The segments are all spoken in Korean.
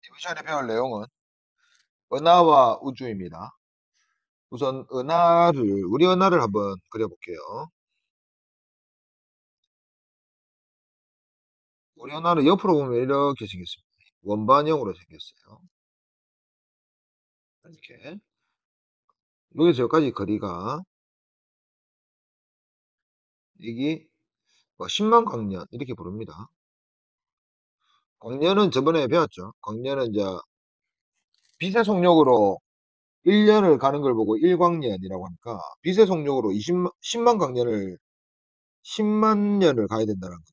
이번 시간에 배울 내용은 은하와 우주입니다. 우선 우리 은하를 한번 그려볼게요. 우리 은하는 옆으로 보면 이렇게 생겼습니다. 원반형으로 생겼어요. 이렇게. 여기서 여기까지 거리가, 이게 10만 광년, 이렇게 부릅니다. 광년은 저번에 배웠죠. 광년은 이제 빛의 속력으로 1년을 가는 걸 보고 1광년이라고 하니까, 빛의 속력으로 10만 광년을, 10만 년을 가야 된다는 거죠.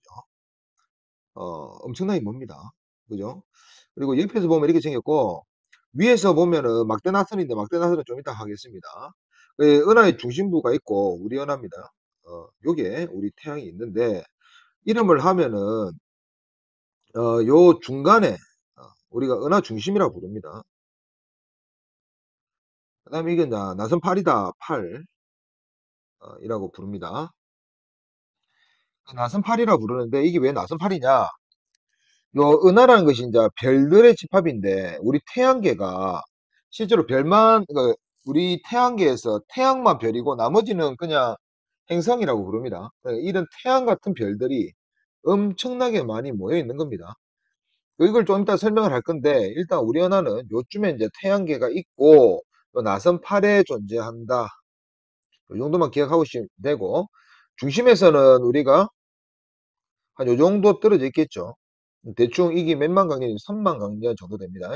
엄청나게 멉니다. 그죠? 그리고 옆에서 보면 이렇게 생겼고, 위에서 보면은 막대나선인데, 막대나선은 좀 이따 하겠습니다. 은하의 중심부가 있고, 우리 은하입니다. 요게 우리 태양이 있는데, 이름을 하면은, 요 중간에, 우리가 은하 중심이라고 부릅니다. 그 다음에 이게 나선 8이다, 8, 이라고 부릅니다. 나선 8이라고 부르는데, 이게 왜 나선 8이냐? 요 은하라는 것이 이제 별들의 집합인데 우리 태양계가 실제로 우리 태양계에서 태양만 별이고 나머지는 그냥 행성이라고 부릅니다. 이런 태양 같은 별들이 엄청나게 많이 모여 있는 겁니다. 이걸 좀 이따 설명을 할 건데 일단 우리 은하는 요쯤에 이제 태양계가 있고 또 나선팔에 존재한다. 이 정도만 기억하고 있으면 되고 중심에서는 우리가 한 요 정도 떨어져 있겠죠. 대충 이게 몇만 광년이 3만 광년 정도 됩니다.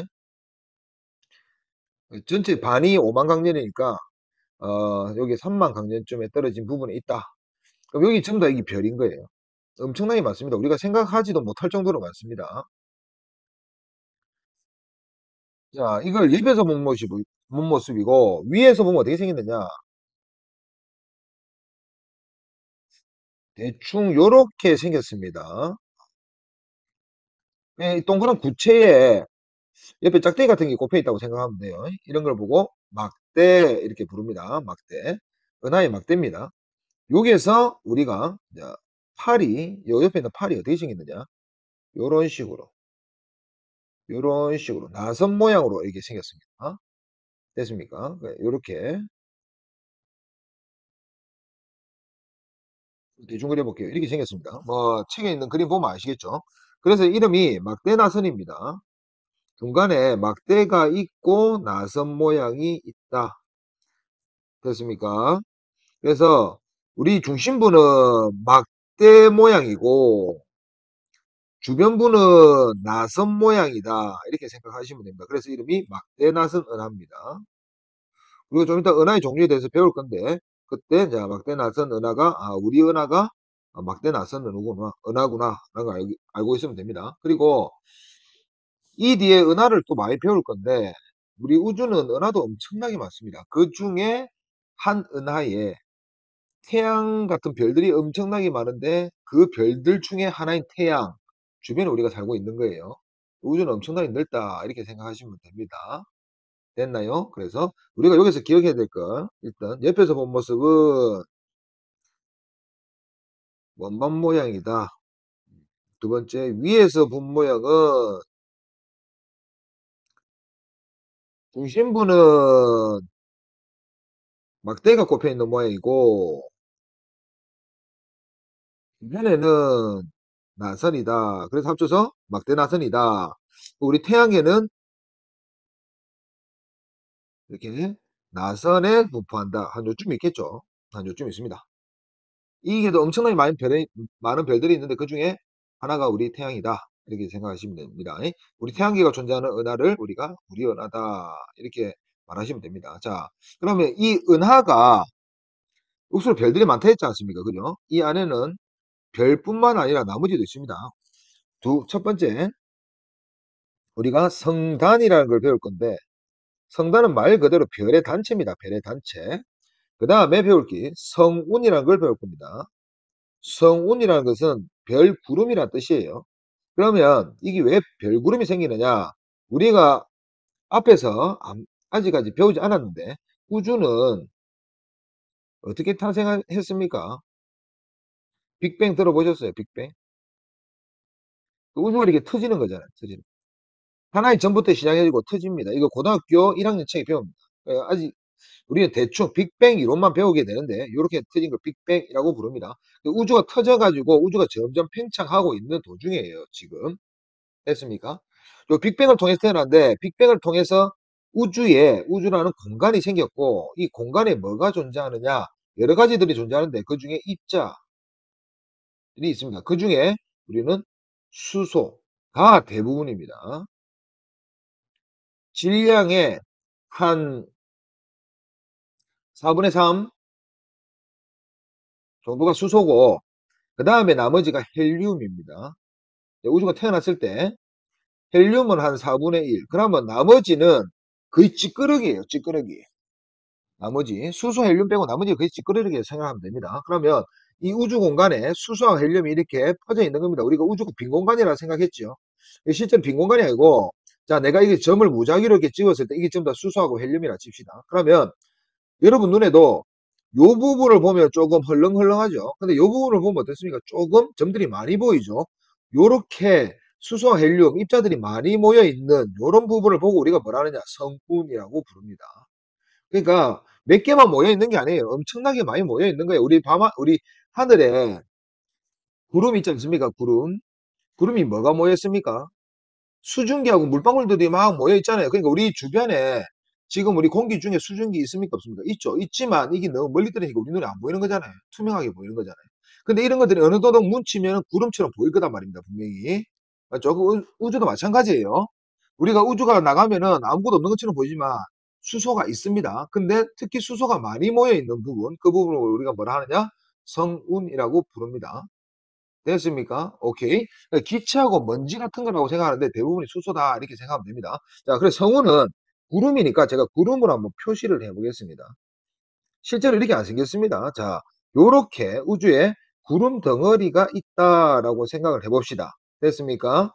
전체 반이 5만 광년이니까 여기 3만 광년쯤에 떨어진 부분에 있다. 그럼 여기 전부 다 이게 별인 거예요. 엄청나게 많습니다. 우리가 생각하지도 못할 정도로 많습니다. 자, 이걸 옆에서 본 모습이고 위에서 보면 어떻게 생겼느냐? 대충 요렇게 생겼습니다. 동그란 구체에 옆에 짝대기 같은 게 꼽혀 있다고 생각하면 돼요. 이런 걸 보고 막대 이렇게 부릅니다. 막대. 은하의 막대입니다. 여기에서 우리가 이제 요 옆에 있는 팔이 어떻게 생겼느냐? 요런 식으로, 요런 식으로 나선 모양으로 이렇게 생겼습니다. 됐습니까? 요렇게 대충 그려볼게요. 이렇게 생겼습니다. 뭐 책에 있는 그림 보면 아시겠죠? 그래서 이름이 막대나선입니다. 중간에 막대가 있고 나선 모양이 있다. 됐습니까? 그래서 우리 중심부는 막대 모양이고 주변부는 나선 모양이다. 이렇게 생각하시면 됩니다. 그래서 이름이 막대나선 은하입니다. 그리고 좀 이따 은하의 종류에 대해서 배울 건데 그때 이제 막대나선 은하가 우리 은하가 막대나선 은하구나 라는 걸 알고 있으면 됩니다. 그리고 이 뒤에 은하를 또 많이 배울 건데 우리 우주는 은하도 엄청나게 많습니다. 그 중에 한 은하에 태양 같은 별들이 엄청나게 많은데 그 별들 중에 하나인 태양 주변에 우리가 살고 있는 거예요. 우주는 엄청나게 넓다 이렇게 생각하시면 됩니다. 됐나요? 그래서 우리가 여기서 기억해야 될 거 일단 옆에서 본 모습은 원반 모양이다. 두 번째 위에서 본 모양은 중심부는 막대가 꼽혀 있는 모양이고 주변에는 나선이다. 그래서 합쳐서 막대 나선이다. 우리 태양계는 이렇게 나선에 분포한다. 한 요쯤 있겠죠. 한 요쯤 있습니다. 이게도 엄청나게 많은 별들이 있는데 그 중에 하나가 우리 태양이다. 이렇게 생각하시면 됩니다. 우리 태양계가 존재하는 은하를 우리가 우리 은하다. 이렇게 말하시면 됩니다. 자, 그러면 이 은하가 우수로 별들이 많다 했지 않습니까? 그죠? 이 안에는 별뿐만 아니라 나머지도 있습니다. 첫 번째, 우리가 성단이라는 걸 배울 건데 성단은 말 그대로 별의 단체입니다. 별의 단체. 그 다음에 배울 게 성운이라는 걸 배울 겁니다. 성운이라는 것은 별구름이란 뜻이에요. 그러면 이게 왜 별구름이 생기느냐? 우리가 앞에서 아직까지 배우지 않았는데 우주는 어떻게 탄생했습니까? 빅뱅 들어보셨어요? 빅뱅? 우주가 이렇게 터지는 거잖아요. 터지는. 하나의 전부터 시작해지고 터집니다. 이거 고등학교 1학년 책에 배웁니다. 아직 우리는 대충 빅뱅 이론만 배우게 되는데 이렇게 터진 걸 빅뱅이라고 부릅니다. 우주가 터져가지고 우주가 점점 팽창하고 있는 도중이에요. 지금 됐습니까? 요 빅뱅을 통해서 태어났는데 빅뱅을 통해서 우주라는 공간이 생겼고 이 공간에 뭐가 존재하느냐 여러 가지들이 존재하는데 그 중에 입자들이 있습니다. 그 중에 우리는 수소가 대부분입니다. 질량의 한 4분의 3 정도가 수소고 그 다음에 나머지가 헬륨입니다. 우주가 태어났을 때 헬륨은 한 4분의 1 그러면 나머지는 거의 찌끄러기예요. 찌끄러기. 나머지 수소 헬륨 빼고 나머지 거의 찌끄러기에 생각하면 됩니다. 그러면 이 우주 공간에 수소와 헬륨이 이렇게 퍼져 있는 겁니다. 우리가 우주가 빈 공간이라 생각했죠. 실제로 빈 공간이 아니고 자 내가 이게 점을 무작위로 이렇게 찍었을 때 이게 전부 다 수소하고 헬륨이라 칩시다. 그러면 여러분 눈에도 요 부분을 보면 조금 헐렁헐렁하죠. 근데 요 부분을 보면 어떻습니까? 조금 점들이 많이 보이죠. 요렇게 수소와 헬륨 입자들이 많이 모여 있는 요런 부분을 보고 우리가 뭐라 하느냐 성분이라고 부릅니다. 그러니까 몇 개만 모여 있는 게 아니에요. 엄청나게 많이 모여 있는 거예요. 우리 하늘에 구름 있지 않습니까? 구름이 뭐가 모여 있습니까? 수증기하고 물방울들이 막 모여 있잖아요. 그러니까 우리 주변에 지금 우리 공기 중에 수증기 있습니까? 없습니까? 있죠. 있지만 이게 너무 멀리 떨어지니까 우리 눈에 안 보이는 거잖아요. 투명하게 보이는 거잖아요. 근데 이런 것들이 어느 정도 뭉치면 구름처럼 보일 거단 말입니다. 분명히. 맞죠? 우주도 마찬가지예요. 우리가 우주가 나가면은 아무것도 없는 것처럼 보이지만 수소가 있습니다. 근데 특히 수소가 많이 모여 있는 부분, 그 부분을 우리가 뭐라 하느냐? 성운이라고 부릅니다. 됐습니까? 오케이. 기체하고 먼지 같은 거라고 생각하는데 대부분이 수소다 이렇게 생각하면 됩니다. 자, 그래서 성운은 구름이니까 제가 구름으로 한번 표시를 해보겠습니다. 실제로 이렇게 안 생겼습니다. 자, 요렇게 우주에 구름 덩어리가 있다라고 생각을 해봅시다. 됐습니까?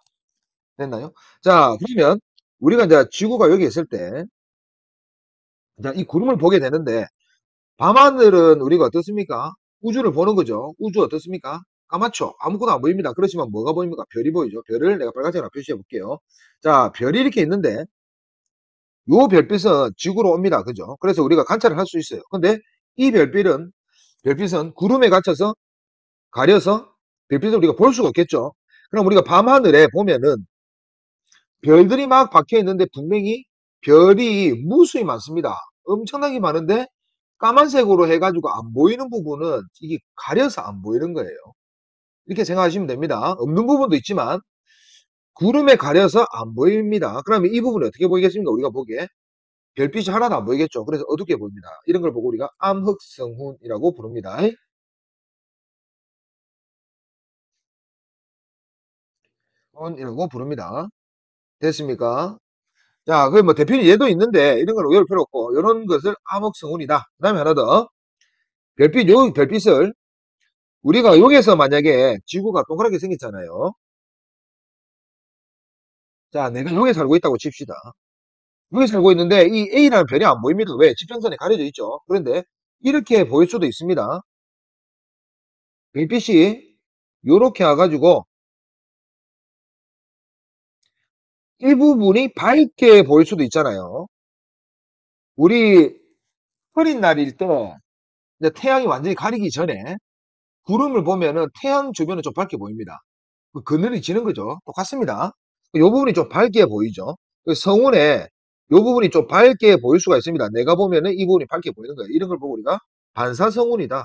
됐나요? 자, 그러면 우리가 이제 지구가 여기 있을 때, 자, 이 구름을 보게 되는데 밤하늘은 우리가 어떻습니까? 우주를 보는 거죠. 우주 어떻습니까? 까맣죠? 아무것도 안 보입니다. 그렇지만 뭐가 보입니까? 별이 보이죠. 별을 내가 빨간색으로 표시해 볼게요. 자, 별이 이렇게 있는데 요 별빛은 지구로 옵니다. 그죠? 그래서 우리가 관찰을 할 수 있어요. 근데 이 별빛은 구름에 갇혀서 가려서 별빛을 우리가 볼 수가 없겠죠. 그럼 우리가 밤하늘에 보면은 별들이 막 박혀 있는데 분명히 별이 무수히 많습니다. 엄청나게 많은데 까만색으로 해가지고 안 보이는 부분은 이게 가려서 안 보이는 거예요. 이렇게 생각하시면 됩니다. 없는 부분도 있지만 구름에 가려서 안 보입니다. 그러면 이 부분이 어떻게 보이겠습니까? 우리가 보기에 별빛이 하나도 안 보이겠죠. 그래서 어둡게 보입니다. 이런 걸 보고 우리가 암흑성훈이라고 부릅니다. 이라고 부릅니다. 됐습니까? 자, 그 뭐 대표님 얘도 있는데 이런 걸 외울 필요 없고 이런 것을 암흑성훈이다. 그 다음에 하나 더 요 별빛을 우리가 여기서 만약에 지구가 동그랗게 생겼잖아요. 자, 내가 여기 살고 있다고 칩시다. 여기 살고 있는데 이 A라는 별이 안 보입니다. 왜? 지평선에 가려져 있죠. 그런데 이렇게 보일 수도 있습니다. 별빛이 이렇게 와가지고 이 부분이 밝게 보일 수도 있잖아요. 우리 흐린 날일 때 이제 태양이 완전히 가리기 전에 구름을 보면은 태양 주변은 좀 밝게 보입니다. 그늘이 지는 거죠. 똑같습니다. 이 부분이 좀 밝게 보이죠. 성운에 이 부분이 좀 밝게 보일 수가 있습니다. 내가 보면은 이 부분이 밝게 보이는 거예요. 이런 걸 보고 우리가 반사성운이다.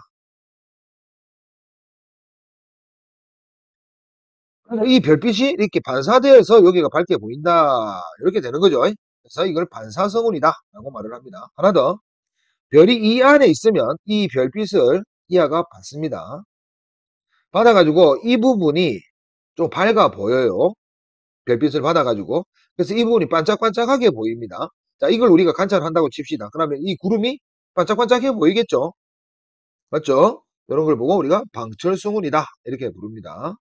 이 별빛이 이렇게 반사되어서 여기가 밝게 보인다. 이렇게 되는 거죠. 그래서 이걸 반사성운이다. 라고 말을 합니다. 하나 더. 별이 이 안에 있으면 이 별빛을 이하가 받습니다. 받아가지고 이 부분이 좀 밝아 보여요. 별빛을 받아가지고. 그래서 이 부분이 반짝반짝하게 보입니다. 자, 이걸 우리가 관찰한다고 칩시다. 그러면 이 구름이 반짝반짝해 보이겠죠? 맞죠? 이런 걸 보고 우리가 방철성운이다. 이렇게 부릅니다.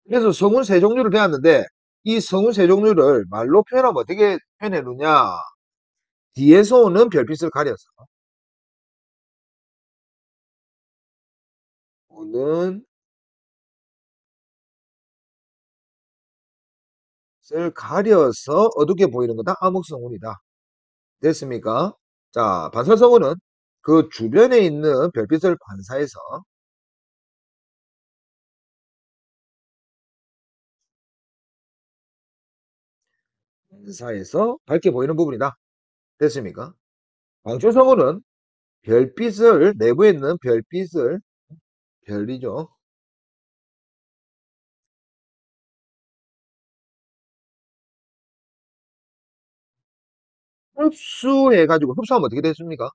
그래서 성운 세 종류를 배웠는데 이 성운 세 종류를 말로 표현하면 어떻게 표현해 놓냐? 뒤에서 오는 별빛을 가려서 오는 을 가려서 어둡게 보이는 거다. 암흑성운이다. 됐습니까? 자, 반사성운은 그 주변에 있는 별빛을 반사해서 밝게 보이는 부분이다. 됐습니까? 방출성운은 별빛을 내부에 있는 별빛을 별이죠. 흡수해가지고 흡수하면 어떻게 됐습니까?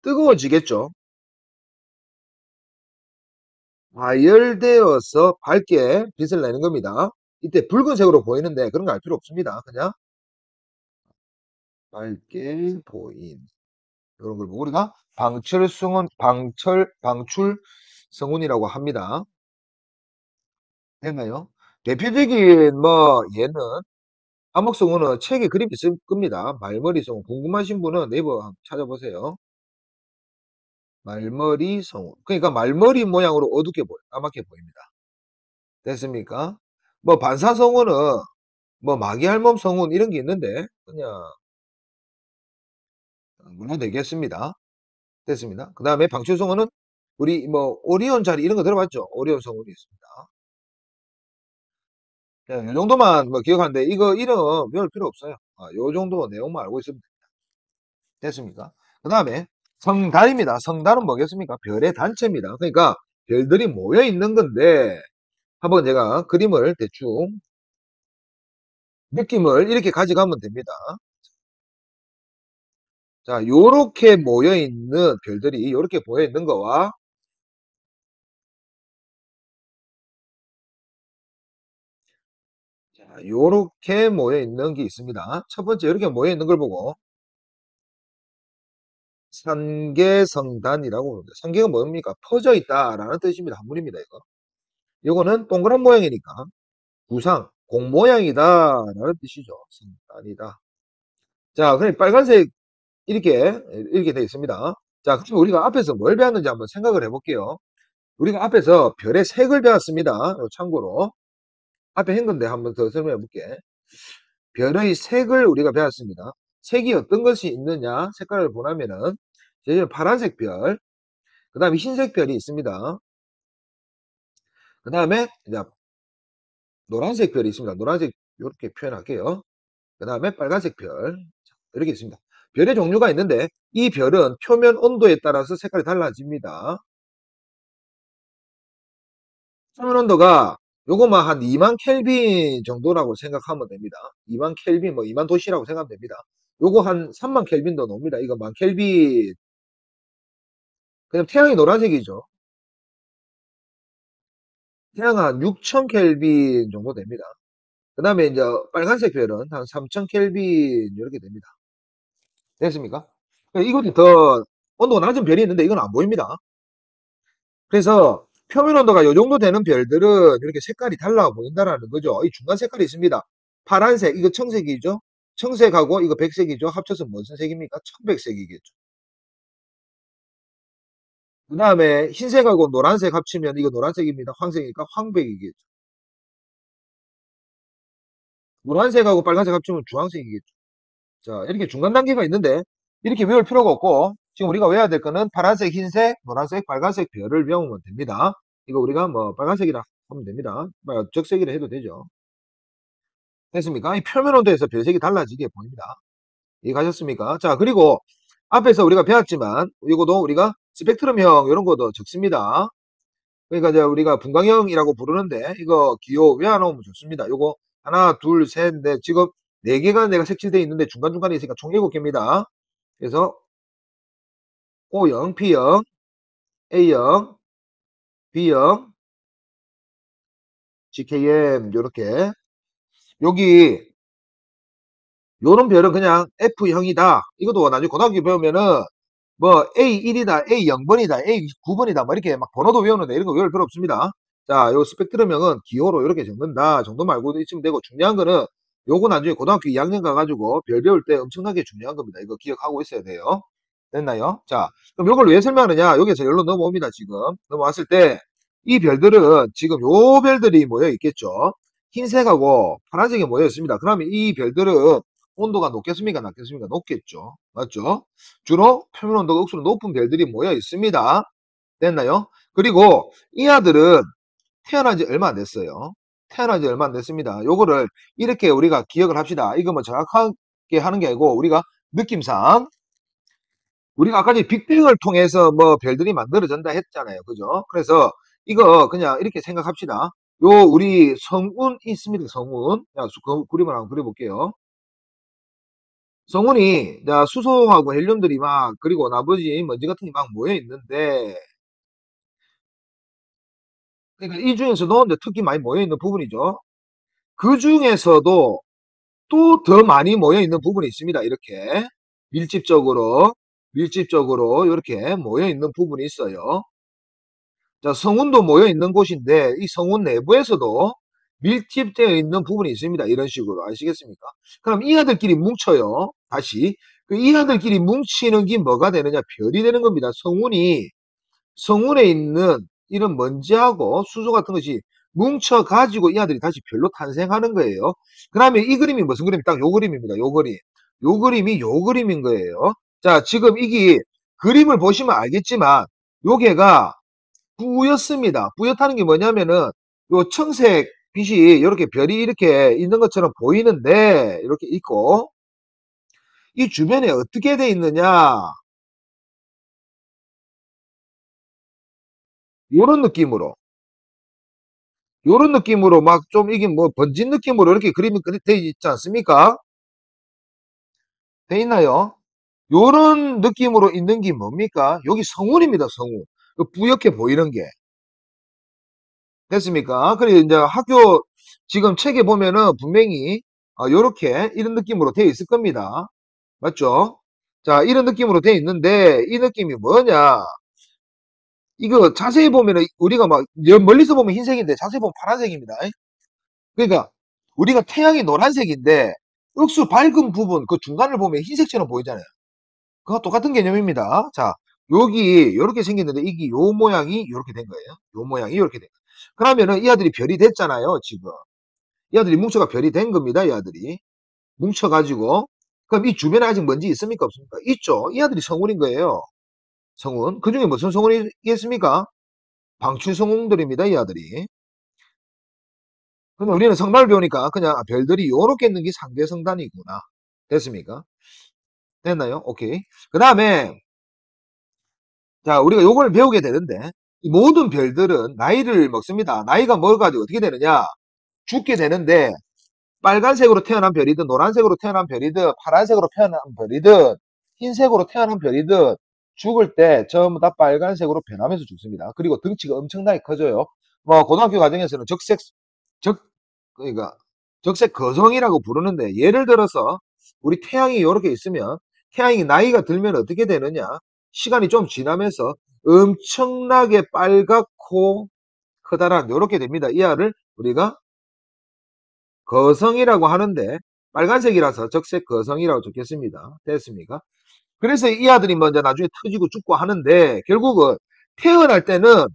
뜨거워지겠죠. 발열되어서 밝게 빛을 내는 겁니다. 이때 붉은색으로 보이는데 그런 거 알 필요 없습니다. 그냥 밝게 보인 이런 걸 보고 우리가 방출 성운이라고 합니다. 됐나요? 대표적인 뭐 얘는 암흑성운은 책에 그림이 있을 겁니다. 말머리 성운 궁금하신 분은 네이버 한번 찾아보세요. 말머리 성운 그러니까 말머리 모양으로 어둡게 보여 까맣게 보입니다. 됐습니까? 뭐 반사성운은 뭐 마귀알몸 성운 이런 게 있는데 그냥 물어내겠습니다. 됐습니다. 그 다음에 방출성운은 우리 뭐 오리온 자리 이런 거 들어봤죠? 오리온 성운이 있습니다. 이 정도만 뭐 기억하는데 이거 이름 배울 필요 없어요. 요 정도 내용만 알고 있으면 됐습니까? 그 다음에 성달입니다. 성달은 뭐겠습니까? 별의 단체입니다. 그러니까 별들이 모여 있는 건데 한번 제가 그림을 대충 느낌을 이렇게 가져가면 됩니다. 자, 요렇게 모여 있는 별들이 요렇게 모여 있는 거와 자, 요렇게 모여 있는 게 있습니다. 첫 번째 이렇게 모여 있는 걸 보고 산계성단이라고 부릅니다. 산계가 뭡니까? 퍼져 있다라는 뜻입니다. 한문입니다, 이거. 요거는 동그란 모양이니까 구상, 공 모양이다라는 뜻이죠. 성단이다. 자, 그럼 빨간색 이렇게 되어 있습니다. 자, 그럼 우리가 앞에서 뭘 배웠는지 한번 생각을 해볼게요. 우리가 앞에서 별의 색을 배웠습니다. 참고로 앞에 한 건데 한번 더 설명해 볼게. 별의 색을 우리가 배웠습니다. 색이 어떤 것이 있느냐 색깔을 보라면은 제일 파란색 별, 그 다음에 흰색 별이 있습니다. 그 다음에 이제 노란색 별이 있습니다. 노란색 이렇게 표현할게요. 그 다음에 빨간색 별 이렇게 있습니다. 별의 종류가 있는데 이 별은 표면 온도에 따라서 색깔이 달라집니다. 표면 온도가 요거만 한 2만 켈빈 정도라고 생각하면 됩니다. 2만 켈빈 뭐 2만 도시라고 생각하면 됩니다. 요거 한 3만 켈빈도 넘습니다. 이거 만 켈빈 그냥 태양이 노란색이죠. 태양 한 6천 켈빈 정도 됩니다. 그 다음에 이제 빨간색 별은 한 3천 켈빈 이렇게 됩니다. 됐습니까? 이것도 더 온도가 낮은 별이 있는데 이건 안 보입니다. 그래서 표면 온도가 이 정도 되는 별들은 이렇게 색깔이 달라 보인다라는 거죠. 이 중간 색깔이 있습니다. 파란색, 이거 청색이죠. 청색하고 이거 백색이죠. 합쳐서 무슨 색입니까? 청백색이겠죠. 그 다음에 흰색하고 노란색 합치면 이거 노란색입니다. 황색이니까 황백이겠죠. 노란색하고 빨간색 합치면 주황색이겠죠. 자, 이렇게 중간 단계가 있는데 이렇게 외울 필요가 없고 지금 우리가 외워야 될 거는 파란색, 흰색, 노란색, 빨간색 별을 외우면 됩니다. 이거 우리가 뭐 빨간색이라 하면 됩니다. 적색이라 해도 되죠. 됐습니까? 이 표면 온도에서 별색이 달라지게 보입니다. 이해가셨습니까? 자, 그리고 앞에서 우리가 배웠지만 이거도 우리가 스펙트럼형 이런 것도 적습니다. 그러니까 이제 우리가 분광형이라고 부르는데 이거 기호 외워놓으면 좋습니다. 요거 하나, 둘, 셋, 넷 지금 4개가 내가 색칠되어 있는데 중간중간에 있으니까 총 7개입니다. 그래서 O형, P형, A형, B형, GKM 요렇게 여기 요런 별은 그냥 F형이다. 이것도 나중에 고등학교 배우면은 뭐 A1이다, A0번이다, A9번이다 뭐 이렇게 막 번호도 외우는데 이런 거 외울 필요 없습니다. 자, 요 스펙트럼형은 기호로 이렇게 적는다 정도만 알고 있으면 되고 중요한 거는 요거 나중에 고등학교 2학년 가가지고 별 배울 때 엄청나게 중요한 겁니다. 이거 기억하고 있어야 돼요. 됐나요? 자, 그럼 요걸 왜 설명하느냐? 여기서 열로 넘어옵니다. 지금 넘어왔을 때 이 별들은 지금 요 별들이 모여 있겠죠. 흰색하고 파란색이 모여 있습니다. 그러면 이 별들은 온도가 높겠습니까? 낮겠습니까? 높겠죠. 맞죠? 주로 표면 온도가 억수로 높은 별들이 모여 있습니다. 됐나요? 그리고 이 아들은 태어난 지 얼마 안 됐어요. 태어난 지 얼마 안 됐습니다. 요거를 이렇게 우리가 기억을 합시다. 이거 뭐 정확하게 하는 게 아니고 우리가 느낌상 우리가 아까 전에 빅뱅을 통해서 뭐 별들이 만들어진다 했잖아요. 그죠? 그래서 이거 그냥 이렇게 생각합시다. 요 우리 성운 있습니다. 성운. 자, 그 그림을 한번 그려볼게요. 성운이 자, 수소하고 헬륨들이 막 그리고 나머지 먼지 같은 게 막 모여 있는데 그러니까 이 중에서도 이제 특히 많이 모여 있는 부분이죠. 그 중에서도 또 더 많이 모여 있는 부분이 있습니다. 이렇게 밀집적으로 이렇게 모여 있는 부분이 있어요. 자, 성운도 모여 있는 곳인데 이 성운 내부에서도 밀집되어 있는 부분이 있습니다. 이런 식으로 아시겠습니까? 그럼 이 아들끼리 뭉쳐요. 다시 이 아들끼리 뭉치는 게 뭐가 되느냐? 별이 되는 겁니다. 성운에 있는 이런 먼지하고 수소 같은 것이 뭉쳐 가지고 이 아들이 다시 별로 탄생하는 거예요. 그러면 이 그림이 무슨 그림이 딱 요 그림입니다. 요 그림. 요 그림이 요 그림인 거예요. 자, 지금 이게 그림을 보시면 알겠지만 요게가 뿌옇습니다. 뿌옇다는 게 뭐냐면은 요 청색 빛이 이렇게 별이 이렇게 있는 것처럼 보이는데 이렇게 있고 이 주변에 어떻게 돼 있느냐 요런 느낌으로 요런 느낌으로 막 좀 이게 뭐 번진 느낌으로 이렇게 그림이 돼 있지 않습니까? 돼 있나요? 요런 느낌으로 있는 게 뭡니까? 여기 성운입니다. 성운. 뿌옇게 보이는 게 됐습니까? 그리고 이제 학교 지금 책에 보면은 분명히 요렇게 이런 느낌으로 되어 있을 겁니다. 맞죠? 자, 이런 느낌으로 되어 있는데 이 느낌이 뭐냐? 이거 자세히 보면은 우리가 막 멀리서 보면 흰색인데 자세히 보면 파란색입니다. 그러니까 우리가 태양이 노란색인데 억수 밝은 부분 그 중간을 보면 흰색처럼 보이잖아요. 그거 똑같은 개념입니다. 자, 여기 이렇게 생겼는데 이게 요 모양이 이렇게 된 거예요. 요 모양이 이렇게 된 거예요. 그러면은 이 아들이 별이 됐잖아요. 지금 이 아들이 뭉쳐가 별이 된 겁니다. 이 아들이 뭉쳐가지고 그럼 이 주변에 아직 먼지 있습니까? 없습니까? 있죠. 이 아들이 성운인 거예요. 성운. 그 중에 무슨 성운이겠습니까? 방출성운들입니다. 이 아들이. 그럼 우리는 성단을 배우니까 그냥 별들이 요렇게 있는 게 상대성단이구나. 됐습니까? 됐나요? 오케이. 그 다음에 자 우리가 요걸 배우게 되는데 이 모든 별들은 나이를 먹습니다. 나이가 먹어가지고 어떻게 되느냐? 죽게 되는데 빨간색으로 태어난 별이든 노란색으로 태어난 별이든 파란색으로 태어난 별이든 흰색으로 태어난 별이든 죽을 때 전부 다 빨간색으로 변하면서 죽습니다. 그리고 덩치가 엄청나게 커져요. 뭐 고등학교 과정에서는 적 그러니까 적색 거성이라고 부르는데 예를 들어서 우리 태양이 이렇게 있으면 태양이 나이가 들면 어떻게 되느냐? 시간이 좀 지나면서 엄청나게 빨갛고 커다란 이렇게 됩니다. 이 알을 우리가 거성이라고 하는데 빨간색이라서 적색 거성이라고 적겠습니다. 됐습니까? 그래서 이 아들이 먼저 나중에 터지고 죽고 하는데 결국은 태어날 때는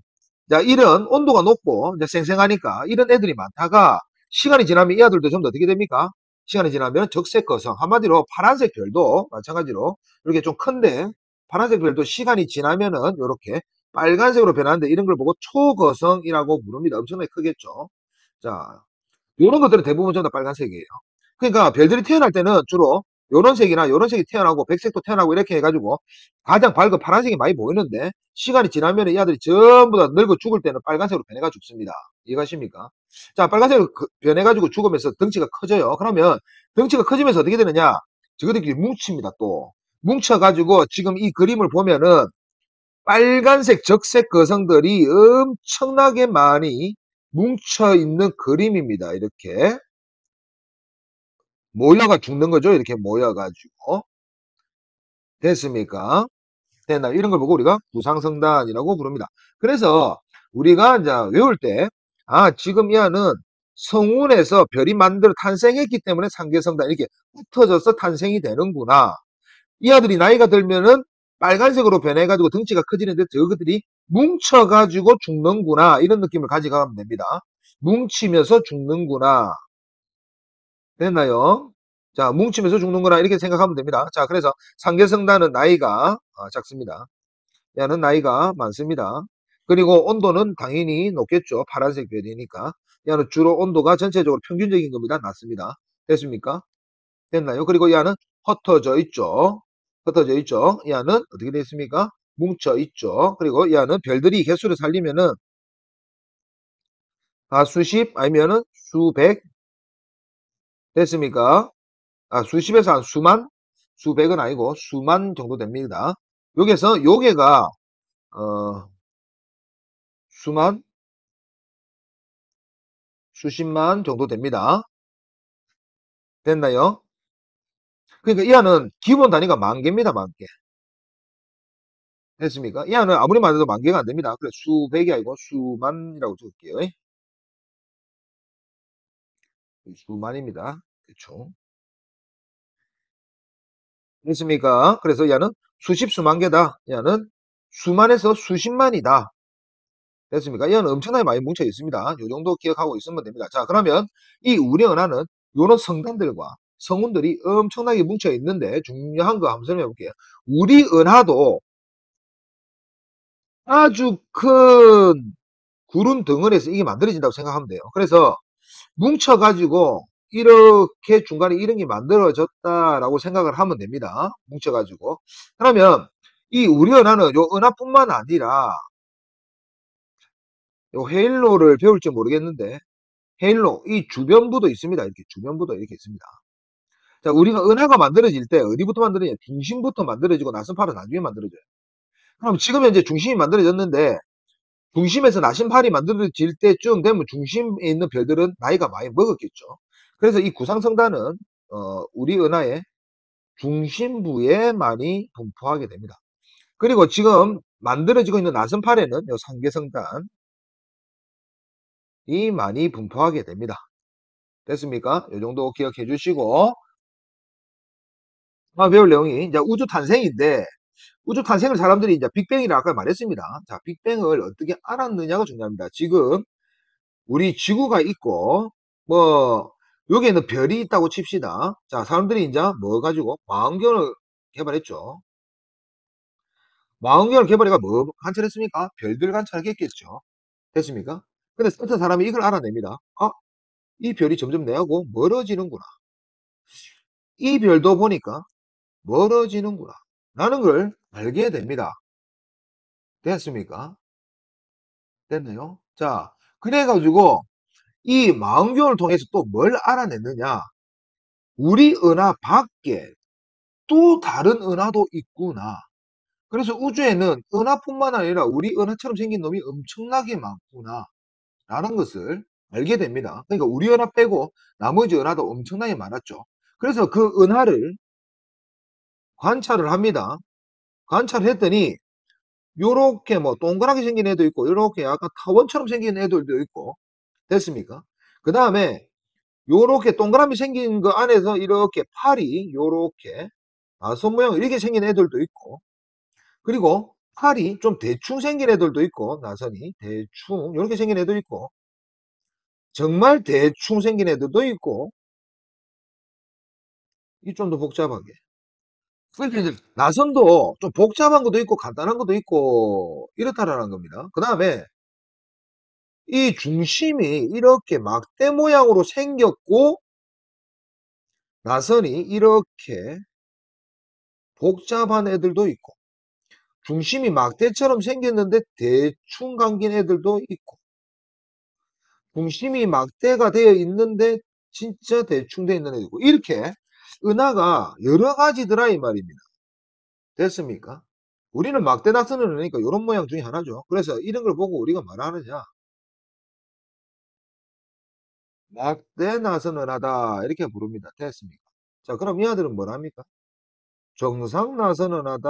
자, 이런 온도가 높고 이제 생생하니까 이런 애들이 많다가 시간이 지나면 이 아들도 좀 더 어떻게 됩니까? 시간이 지나면 적색 거성 한마디로 파란색 별도 마찬가지로 이렇게 좀 큰데 파란색 별도 시간이 지나면은 이렇게 빨간색으로 변하는데 이런 걸 보고 초거성이라고 부릅니다. 엄청나게 크겠죠. 자, 이런 것들은 대부분 전부 다 빨간색이에요. 그러니까 별들이 태어날 때는 주로 요런 색이나 요런 색이 태어나고 백색도 태어나고 이렇게 해가지고 가장 밝은 파란색이 많이 보이는데 시간이 지나면 이 아들이 전부 다 늙어 죽을 때는 빨간색으로 변해가 죽습니다. 이해가십니까? 자, 빨간색으로 변해가지고 죽으면서 덩치가 커져요. 그러면 덩치가 커지면서 어떻게 되느냐? 저것들끼리 뭉칩니다. 또 뭉쳐가지고 지금 이 그림을 보면은 빨간색 적색 거성들이 엄청나게 많이 뭉쳐 있는 그림입니다. 이렇게 모여가 죽는 거죠. 이렇게 모여가지고 됐습니까? 됐나? 이런 걸 보고 우리가 구상성단이라고 부릅니다. 그래서 우리가 이제 외울 때, 지금 이 안은 성운에서 별이 만들어 탄생했기 때문에 상계성단 이렇게 흩어져서 탄생이 되는구나. 이 아들이 나이가 들면은 빨간색으로 변해가지고 덩치가 커지는데 저것들이 뭉쳐가지고 죽는구나. 이런 느낌을 가져가면 됩니다. 뭉치면서 죽는구나. 됐나요? 자, 뭉치면서 죽는구나. 이렇게 생각하면 됩니다. 자, 그래서 상계성단은 나이가 작습니다. 얘는 나이가 많습니다. 그리고 온도는 당연히 높겠죠. 파란색 별이니까. 얘는 주로 온도가 전체적으로 평균적인 겁니다. 낮습니다. 됐습니까? 됐나요? 그리고 얘는 흩어져 있죠. 흩어져 있죠. 얘는 어떻게 되어 있습니까? 뭉쳐 있죠. 그리고 얘는 별들이 개수를 살리면은 수십 아니면은 수백 됐습니까? 수십에서 한 수만? 수백은 아니고 수만 정도 됩니다. 여기서 요게가 수만, 수십만 정도 됩니다. 됐나요? 그러니까 이 안은 기본 단위가 만 개입니다. 만 개. 됐습니까? 이 안은 아무리 많아도 만 개가 안 됩니다. 그래 수백이 아니고 수만이라고 적을게요. 수만입니다. 그렇죠? 됐습니까? 그래서 얘는 수십 수만 개다. 얘는 수만에서 수십만이다. 됐습니까? 얘는 엄청나게 많이 뭉쳐 있습니다. 이 정도 기억하고 있으면 됩니다. 자, 그러면 이 우리 은하는 이런 성단들과 성운들이 엄청나게 뭉쳐 있는데 중요한 거 한번 설명해 볼게요. 우리 은하도 아주 큰 구름 덩어리에서 이게 만들어진다고 생각하면 돼요. 그래서 뭉쳐가지고 이렇게 중간에 이런 게 만들어졌다라고 생각을 하면 됩니다. 뭉쳐가지고. 그러면 이 우리 은하는 요 은하뿐만 아니라 요 헤일로를 배울지 모르겠는데 헤일로 이 주변부도 있습니다. 이렇게 주변부도 이렇게 있습니다. 자, 우리가 은하가 만들어질 때 어디부터 만들어지냐? 중심부터 만들어지고 나선팔은 나중에 만들어져요. 그럼 지금 현재 중심이 만들어졌는데 중심에서 나심팔이 만들어질 때쯤 되면 중심에 있는 별들은 나이가 많이 먹었겠죠. 그래서 이 구상성단은 우리 은하의 중심부에 많이 분포하게 됩니다. 그리고 지금 만들어지고 있는 나선팔에는 이 상계성단이 많이 분포하게 됩니다. 됐습니까? 이 정도 기억해 주시고 배울 내용이 이제 우주 탄생인데 우주 탄생을 사람들이 이제 빅뱅이라고 아까 말했습니다. 자, 빅뱅을 어떻게 알았느냐가 중요합니다. 지금 우리 지구가 있고 뭐 여기에는 별이 있다고 칩시다. 자, 사람들이 이제 뭐 가지고 망원경을 개발했죠. 망원경을 개발해가 뭐 관찰했습니까? 별들 관찰했겠죠. 됐습니까? 근데 어떤 사람이 이걸 알아냅니다. 이 별이 점점 내하고 멀어지는구나. 이 별도 보니까 멀어지는구나. 라는 걸 알게 됩니다. 됐습니까? 됐네요. 자, 그래가지고 이 망원경을 통해서 또 뭘 알아냈느냐? 우리 은하 밖에 또 다른 은하도 있구나. 그래서 우주에는 은하뿐만 아니라 우리 은하처럼 생긴 놈이 엄청나게 많구나. 라는 것을 알게 됩니다. 그러니까 우리 은하 빼고 나머지 은하도 엄청나게 많았죠. 그래서 그 은하를 관찰을 합니다. 관찰을 했더니 요렇게 뭐 동그랗게 생긴 애도 있고 요렇게 약간 타원처럼 생긴 애들도 있고 됐습니까? 그 다음에 요렇게 동그라미 생긴 거 안에서 이렇게 팔이 요렇게 손 모양 이렇게 생긴 애들도 있고 그리고 팔이 좀 대충 생긴 애들도 있고 나선이 대충 이렇게 생긴 애도 있고 정말 대충 생긴 애들도 있고 이 좀 더 복잡하게 그러니까 이제 나선도 좀 복잡한 것도 있고 간단한 것도 있고 이렇다라는 겁니다. 그 다음에 이 중심이 이렇게 막대 모양으로 생겼고 나선이 이렇게 복잡한 애들도 있고 중심이 막대처럼 생겼는데 대충 감긴 애들도 있고 중심이 막대가 되어 있는데 진짜 대충 되어 있는 애도 있고 이렇게 은하가 여러 가지더라 이 말입니다. 됐습니까? 우리는 막대 나선을 하니까 이런 모양 중에 하나죠. 그래서 이런 걸 보고 우리가 말하느냐 막대 나선 은하다 이렇게 부릅니다. 됐습니까? 자, 그럼 이 아들은 뭐랍니까? 정상 나선 은하다.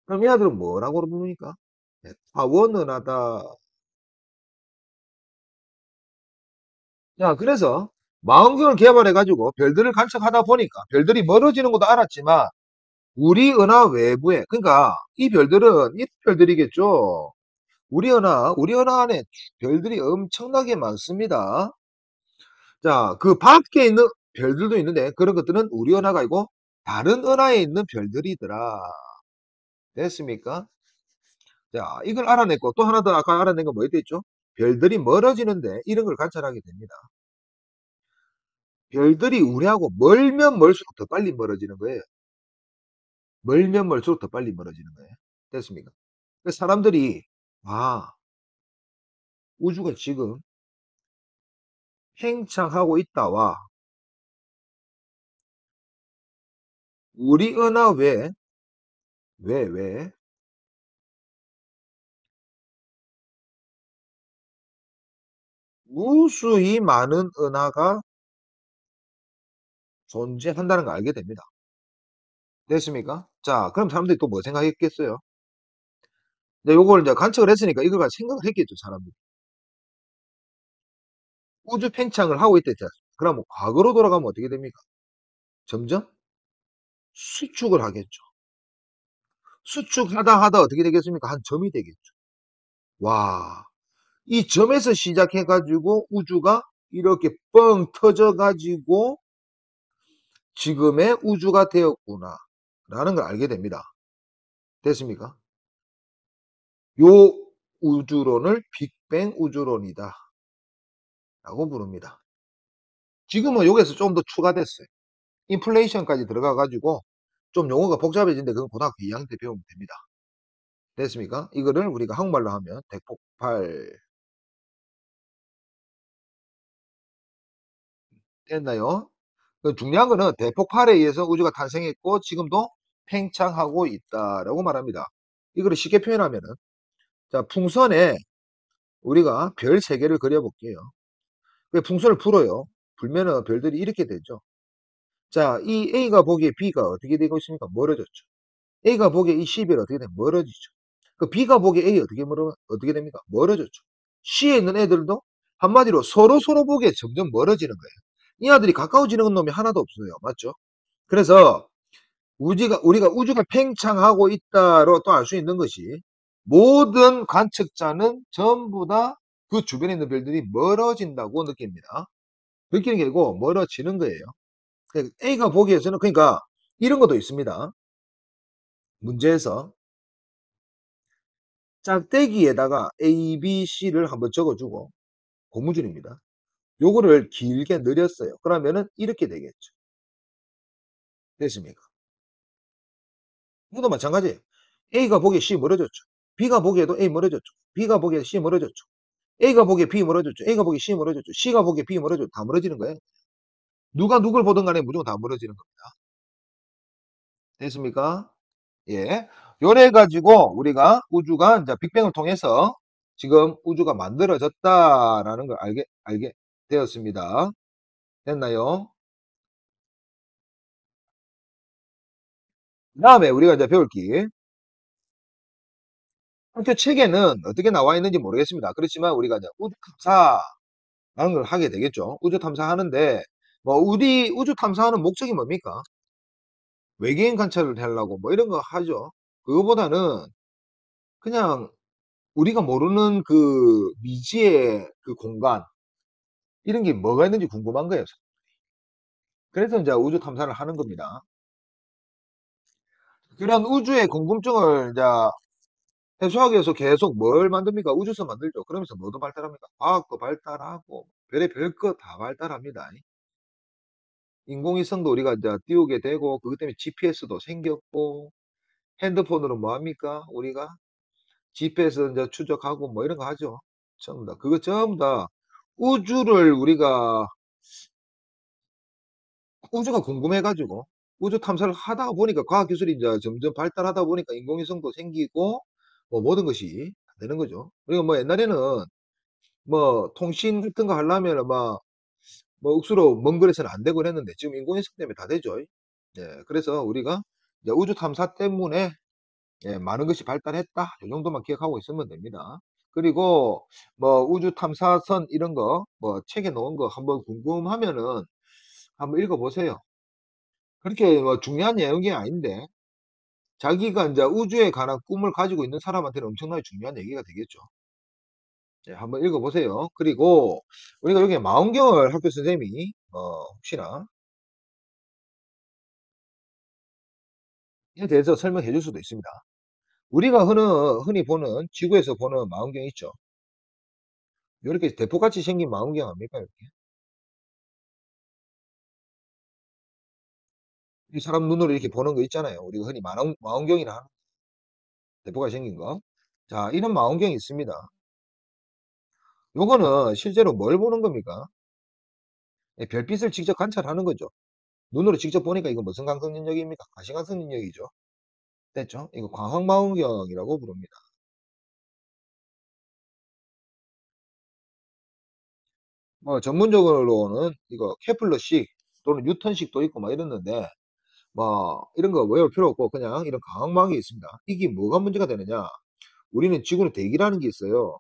그럼 이 아들은 뭐라고 부릅니까? 타원 은하다. 자, 그래서 망원경을 개발해가지고 별들을 관측하다 보니까 별들이 멀어지는 것도 알았지만 우리 은하 외부에 그러니까 이 별들은 이 별들이겠죠. 우리 은하 안에 별들이 엄청나게 많습니다. 자, 그 밖에 있는 별들도 있는데 그런 것들은 우리 은하가 아니고 다른 은하에 있는 별들이더라. 됐습니까? 자, 이걸 알아냈고 또 하나 더 아까 알아낸 거 뭐였죠? 별들이 멀어지는데 이런 걸 관찰하게 됩니다. 별들이 우리하고 멀면 멀수록 더 빨리 멀어지는 거예요. 멀면 멀수록 더 빨리 멀어지는 거예요. 됐습니까? 그래서 사람들이 아, 우주가 지금 팽창하고 있다와 우리 은하 왜 무수히 많은 은하가 존재한다는 걸 알게 됩니다. 됐습니까? 자, 그럼 사람들이 또 뭐 생각했겠어요? 이제 요걸 이제 관측을 했으니까 이걸 가지고 생각을 했겠죠, 사람들이. 우주 팽창을 하고 있댔잖아요. 그럼 과거로 돌아가면 어떻게 됩니까? 점점 수축을 하겠죠. 수축하다 하다 어떻게 되겠습니까? 한 점이 되겠죠. 와, 이 점에서 시작해가지고 우주가 이렇게 뻥 터져가지고 지금의 우주가 되었구나. 라는 걸 알게 됩니다. 됐습니까? 요 우주론을 빅뱅 우주론이다. 라고 부릅니다. 지금은 여기서 좀 더 추가됐어요. 인플레이션까지 들어가가지고 좀 용어가 복잡해진데 그건 고등학교 2학년 때 배우면 됩니다. 됐습니까? 이거를 우리가 한국말로 하면 대폭발 됐나요? 중요한 거는 대폭발에 의해서 우주가 탄생했고 지금도 팽창하고 있다라고 말합니다. 이거를 쉽게 표현하면은 자 풍선에 우리가 별 3개를 그려볼게요. 그 풍선을 불어요. 불면은 별들이 이렇게 되죠. 자, 이 A가 보기에 B가 어떻게 되고 있습니까? 멀어졌죠. A가 보기에 이 C별 어떻게 되면 멀어지죠. 그 B가 보기에 A 어떻게 됩니까? 멀어졌죠. C에 있는 애들도 한마디로 서로 보기에 점점 멀어지는 거예요. 이 아들이 가까워지는 놈이 하나도 없어요. 맞죠? 그래서 우리가 우주가 팽창하고 있다로 또 알 수 있는 것이 모든 관측자는 전부 다 그 주변에 있는 별들이 멀어진다고 느낍니다. 느끼는 게 아니고 멀어지는 거예요. 그러니까 A가 보기에서는 그러니까 이런 것도 있습니다. 문제에서 짝대기에다가 A, B, C를 한번 적어주고 고무줄입니다. 요거를 길게 늘렸어요. 그러면은 이렇게 되겠죠. 됐습니까? 이것도 마찬가지예요. A가 보기에 C 멀어졌죠. B가 보기에도 A 멀어졌죠. B가 보기에 C 멀어졌죠. A가 보기에 B 멀어졌죠. A가 보기에 C 멀어졌죠. C가 보기에 B 멀어졌죠. 다 멀어지는 거예요. 누가 누굴 보든 간에 무조건 다 멀어지는 겁니다. 됐습니까? 예. 요래 가지고 우리가 우주가 이제 빅뱅을 통해서 지금 우주가 만들어졌다라는 걸 알게 되었습니다. 됐나요? 그다음에 우리가 이제 배울 게 학교 책에는 어떻게 나와 있는지 모르겠습니다. 그렇지만 우리가 이제 우주 탐사라는 걸 하게 되겠죠. 우주 탐사하는데 뭐 우리 우주 탐사하는 목적이 뭡니까? 외계인 관찰을 하려고 뭐 이런 거 하죠. 그거보다는 그냥 우리가 모르는 그 미지의 그 공간 이런 게 뭐가 있는지 궁금한 거예요. 그래서 이제 우주 탐사를 하는 겁니다. 그런 우주의 궁금증을 이제 해소하기 위해서 계속 뭘 만듭니까? 우주선 만들죠. 그러면서 뭐도 발달합니까? 과학도 발달하고 별의 것 다 발달합니다. 인공위성도 우리가 이제 띄우게 되고 그것 때문에 GPS도 생겼고 핸드폰으로 뭐 합니까? 우리가 GPS 이제 추적하고 뭐 이런 거 하죠. 전부 다 그거 전부 다 우주를 우리가 우주가 궁금해가지고 우주 탐사를 하다 보니까 과학기술이 이제 점점 발달하다 보니까 인공위성도 생기고 뭐 모든 것이 되는 거죠. 그리고 뭐 옛날에는 뭐 통신 같은 거 하려면 뭐 억수로 먼 거리에서는 안 되고 그랬는데 지금 인공위성 때문에 다 되죠. 예, 그래서 우리가 이제 우주 탐사 때문에 예, 많은 것이 발달했다. 이 정도만 기억하고 있으면 됩니다. 그리고 뭐 우주 탐사선 이런 거 뭐 책에 놓은 거 한번 궁금하면은 한번 읽어보세요. 그렇게 뭐 중요한 내용이 아닌데 자기가 인제 우주에 관한 꿈을 가지고 있는 사람한테는 엄청나게 중요한 얘기가 되겠죠. 예, 한번 읽어 보세요. 그리고 우리가 여기에 망원경을 학교 선생님이 혹시나 이에 대해서 설명해 줄 수도 있습니다. 우리가 흔히 보는 지구에서 보는 망원경 있죠. 요렇게 대포같이 생긴 망원경 압니까 요렇게? 이 사람 눈으로 이렇게 보는 거 있잖아요. 우리가 흔히 망원경이라 하는 대포같이 생긴 거. 자, 이런 망원경이 있습니다. 요거는 실제로 뭘 보는 겁니까? 예, 별빛을 직접 관찰하는 거죠. 눈으로 직접 보니까 이거 무슨 강성 능력입니까? 가시광선 능력이죠. 됐죠? 이거 광학망원경이라고 부릅니다. 뭐 전문적으로는 이거 케플러식 또는 뉴턴식도 있고 막 이랬는데 뭐 이런 거 외울 필요 없고 그냥 이런 광학망이 있습니다. 이게 뭐가 문제가 되느냐? 우리는 지구는 대기라는 게 있어요.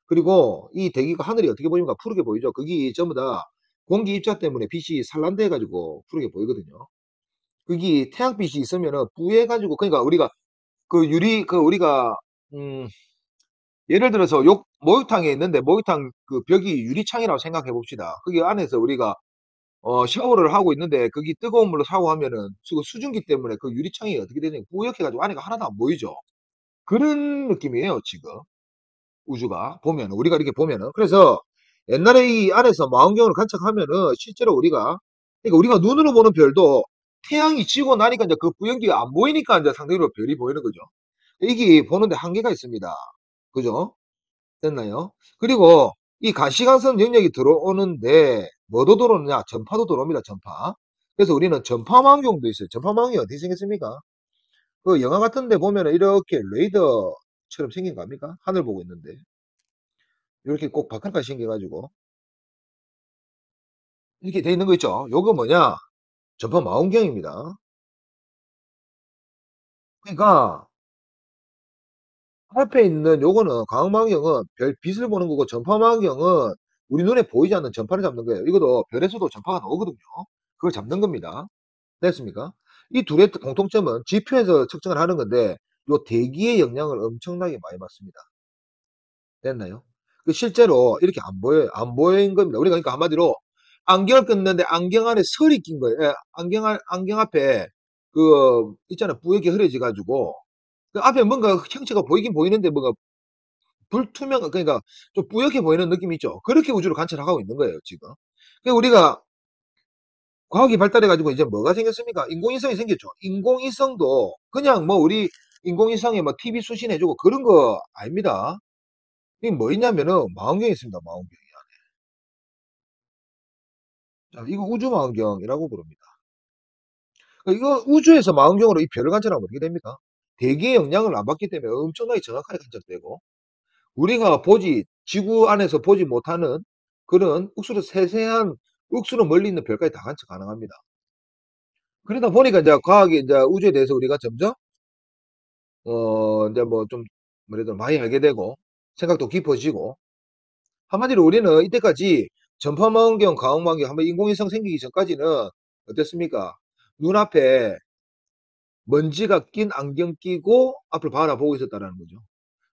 그리고 이 대기가 하늘이 어떻게 보입니까? 푸르게 보이죠. 그게 전부 다 공기 입자 때문에 빛이 산란돼 가지고 푸르게 보이거든요. 그게 태양빛이 있으면은 부해 가지고 그러니까 우리가 그 유리 그 우리가 음 예를 들어서 목욕탕에 있는데 목욕탕 그 벽이 유리창이라고 생각해 봅시다. 그게 안에서 우리가 샤워를 하고 있는데 거기 뜨거운 물로 샤워하면은 그 수증기 때문에 그 유리창이 어떻게 되냐 뿌옇게 가지고 안에가 하나도 안 보이죠. 그런 느낌이에요, 지금. 우주가 보면은 우리가 이렇게 보면은. 그래서 옛날에 이 안에서 망원경으로 관측하면은 실제로 우리가 그러니까 우리가 눈으로 보는 별도 태양이 지고 나니까 이제 그 부연기가 안 보이니까 이제 상대적으로 별이 보이는 거죠. 이게 보는데 한계가 있습니다. 그죠? 됐나요? 그리고 이 가시광선 영역이 들어오는데 뭐도 들어오느냐? 전파도 들어옵니다. 전파. 그래서 우리는 전파망원경도 있어요. 전파망원경이 어떻게 생겼습니까? 그 영화 같은 데 보면은 이렇게 레이더처럼 생긴 거 아닙니까? 하늘 보고 있는데. 이렇게 꼭 바깥까지 생겨가지고 이렇게 돼 있는 거 있죠. 요거 뭐냐? 전파망원경입니다. 그러니까 앞에 있는 요거는 광학망원경은 별 빛을 보는 거고 전파망원경은 우리 눈에 보이지 않는 전파를 잡는 거예요. 이것도 별에서도 전파가 나오거든요. 그걸 잡는 겁니다. 됐습니까? 이 둘의 공통점은 지표에서 측정을 하는 건데 요 대기의 영향을 엄청나게 많이 받습니다. 됐나요? 그 실제로 이렇게 안 보여요. 안 보이는 겁니다. 우리가 그러니까 한마디로 안경을 꼈는데 안경 안에 설이 낀 거예요. 예, 안경 앞에 그 있잖아요. 뿌옇게 흐려져 가지고 그 앞에 뭔가 형체가 보이긴 보이는데 뭔가 불투명 그러니까 좀 뿌옇게 보이는 느낌이 있죠. 그렇게 우주를 관찰하고 있는 거예요, 지금. 그러니까 우리가 과학이 발달해 가지고 이제 뭐가 생겼습니까? 인공위성이 생겼죠. 인공위성도 그냥 뭐 우리 인공위성에 뭐 TV 수신해 주고 그런 거 아닙니다. 이게 뭐 있냐면은 망원경이 있습니다. 망원경. 자, 이거 우주망원경이라고 부릅니다. 이거 우주에서 망원경으로 이 별을 관찰하면 어떻게 됩니까? 대기의 영향을 안 받기 때문에 엄청나게 정확하게 관찰되고 우리가 지구 안에서 보지 못하는 그런 세세한 억수로 멀리 있는 별까지 다 관측 가능합니다. 그러다 보니까 이제 과학이 이제 우주에 대해서 우리가 점점 이제 뭐 좀 뭐래도 많이 알게 되고 생각도 깊어지고 한마디로 우리는 이때까지 전파망원경, 광학망원경 한번 인공위성 생기기 전까지는 어땠습니까? 눈앞에 먼지가 낀 안경 끼고 앞을 바라보고 있었다라는 거죠.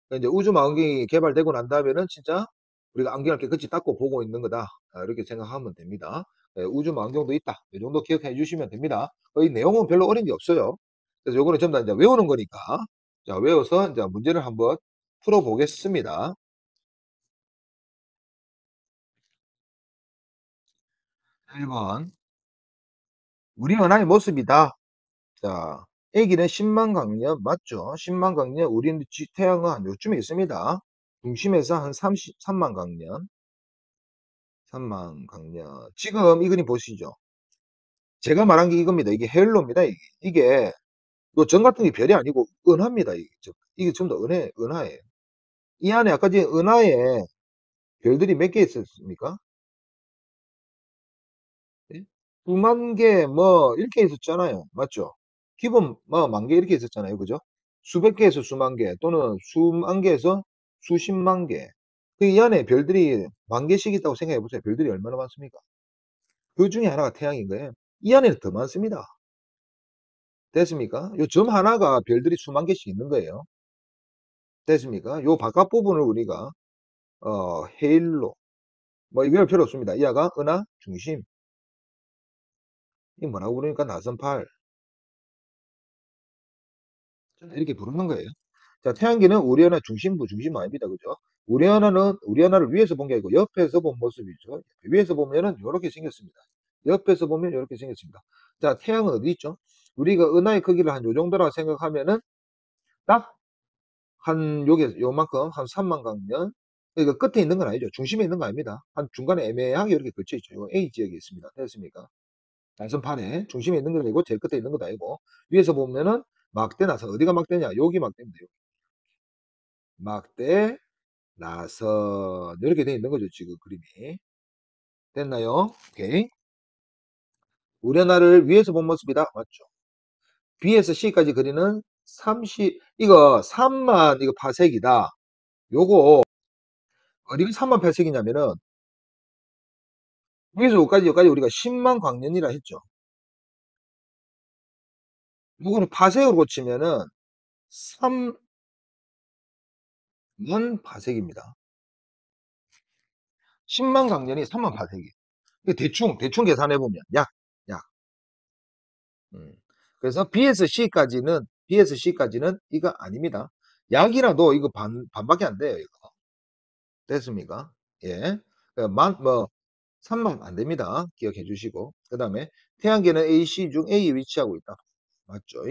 그러니까 이제 우주망원경이 개발되고 난 다음에는 진짜 우리가 안경을 깨끗이 닦고 보고 있는 거다. 이렇게 생각하면 됩니다. 예, 우주망원경도 있다. 이 정도 기억해 주시면 됩니다. 이 내용은 별로 어려운 게 없어요. 그래서 요거는 전부 다 이제 외우는 거니까. 자, 외워서 이제 문제를 한번 풀어보겠습니다. 1번. 우리 은하의 모습이다. 자, 애기는 10만 강년 맞죠? 10만 강년, 우리 태양은 한 요쯤에 있습니다. 중심에서 한 33만 강년, 3만 강년. 지금 이 그림 보시죠. 제가 말한 게 이겁니다. 이게 헬로입니다. 이게 요점 같은 게 별이 아니고 은하입니다. 이게 전부 다 은하예요. 이 안에 아까 전에 은하에 별들이 몇 개 있었습니까? 예? 수만 개, 뭐, 이렇게 있었잖아요. 맞죠? 기본, 뭐, 만 개 이렇게 있었잖아요. 그죠? 수백 개에서 수만 개, 또는 수만 개에서 수십만 개. 이 안에 별들이 만 개씩 있다고 생각해 보세요. 별들이 얼마나 많습니까? 그 중에 하나가 태양인 거예요. 이 안에는 더 많습니다. 됐습니까? 요 점 하나가 별들이 수만 개씩 있는 거예요. 됐습니까? 요 바깥 부분을 우리가 헤일로 뭐 이럴 필요 없습니다. 이하가 은하 중심. 이 뭐라고 부르니까 나선팔 이렇게 부르는 거예요. 자, 태양계는 우리 하나 중심부 중심 아닙니다. 그죠? 우리 하나를 위에서 본 게 아니고 옆에서 본 모습이죠. 위에서 보면은 이렇게 생겼습니다. 옆에서 보면 이렇게 생겼습니다. 자, 태양은 어디 있죠? 우리가 은하의 크기를 한 요 정도라고 생각하면은 딱 한 요만큼 한 3만 광년. 그러니까 끝에 있는 건 아니죠. 중심에 있는 거 아닙니다. 한 중간에 애매하게 이렇게 걸쳐 있죠. 요 A 지역에 있습니다. 됐습니까? 날선판에 중심에 있는 건 아니고 제일 끝에 있는 것도 아니고 위에서 보면은 막대 나선 어디가 막대냐? 여기 막대입니다. 여기. 막대 나선 이렇게 돼 있는 거죠. 지금 그림이 됐나요? 오케이. 우리나라를 위에서 본 모습이다. 맞죠? B에서 C까지 그리는 30 이거 3만 이거 파색이다. 요거 어디가 3만 파색이냐면은 위에서 여기까지 우리가 10만 광년이라 했죠. 요거는 파색으로 고치면은 3만 파색입니다. 10만 광년이 3만 파색이. 대충 계산해 보면 약. 음. 그래서 BS C까지는 이거 아닙니다. 약이라도 이거 반밖에 안 돼요. 이거. 됐습니까? 예. 뭐 3만 안 됩니다. 기억해 주시고. 그 다음에 태양계는 AC 중 A에 위치하고 있다. 맞죠?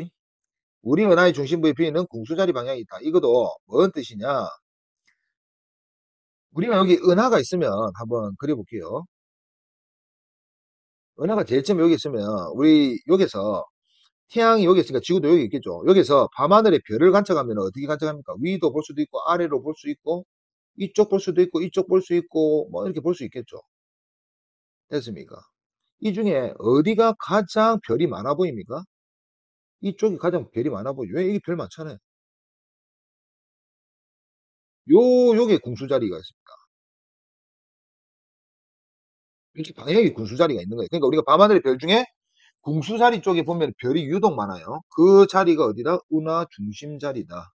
우리 은하의 중심부의 B는 궁수자리 방향이 있다. 이것도 뭔 뜻이냐? 우리가 여기 은하가 있으면 한번 그려볼게요. 은하가 제일 처음에 여기 있으면 우리 여기서 태양이 여기 있으니까 지구도 여기 있겠죠. 여기서 밤하늘의 별을 관측하면 어떻게 관측합니까? 위도 볼 수도 있고 아래로 볼 수 있고 이쪽 볼 수도 있고 이쪽 볼 수 있고 뭐 이렇게 볼 수 있겠죠. 됐습니까? 이 중에 어디가 가장 별이 많아 보입니까? 이쪽이 가장 별이 많아 보이죠. 왜? 이게 별 많잖아요. 요게 궁수자리가 있습니다. 이렇게 방향이 궁수자리가 있는 거예요. 그러니까 우리가 밤하늘의 별 중에 궁수자리 쪽에 보면 별이 유독 많아요. 그 자리가 어디다? 운하 중심 자리다.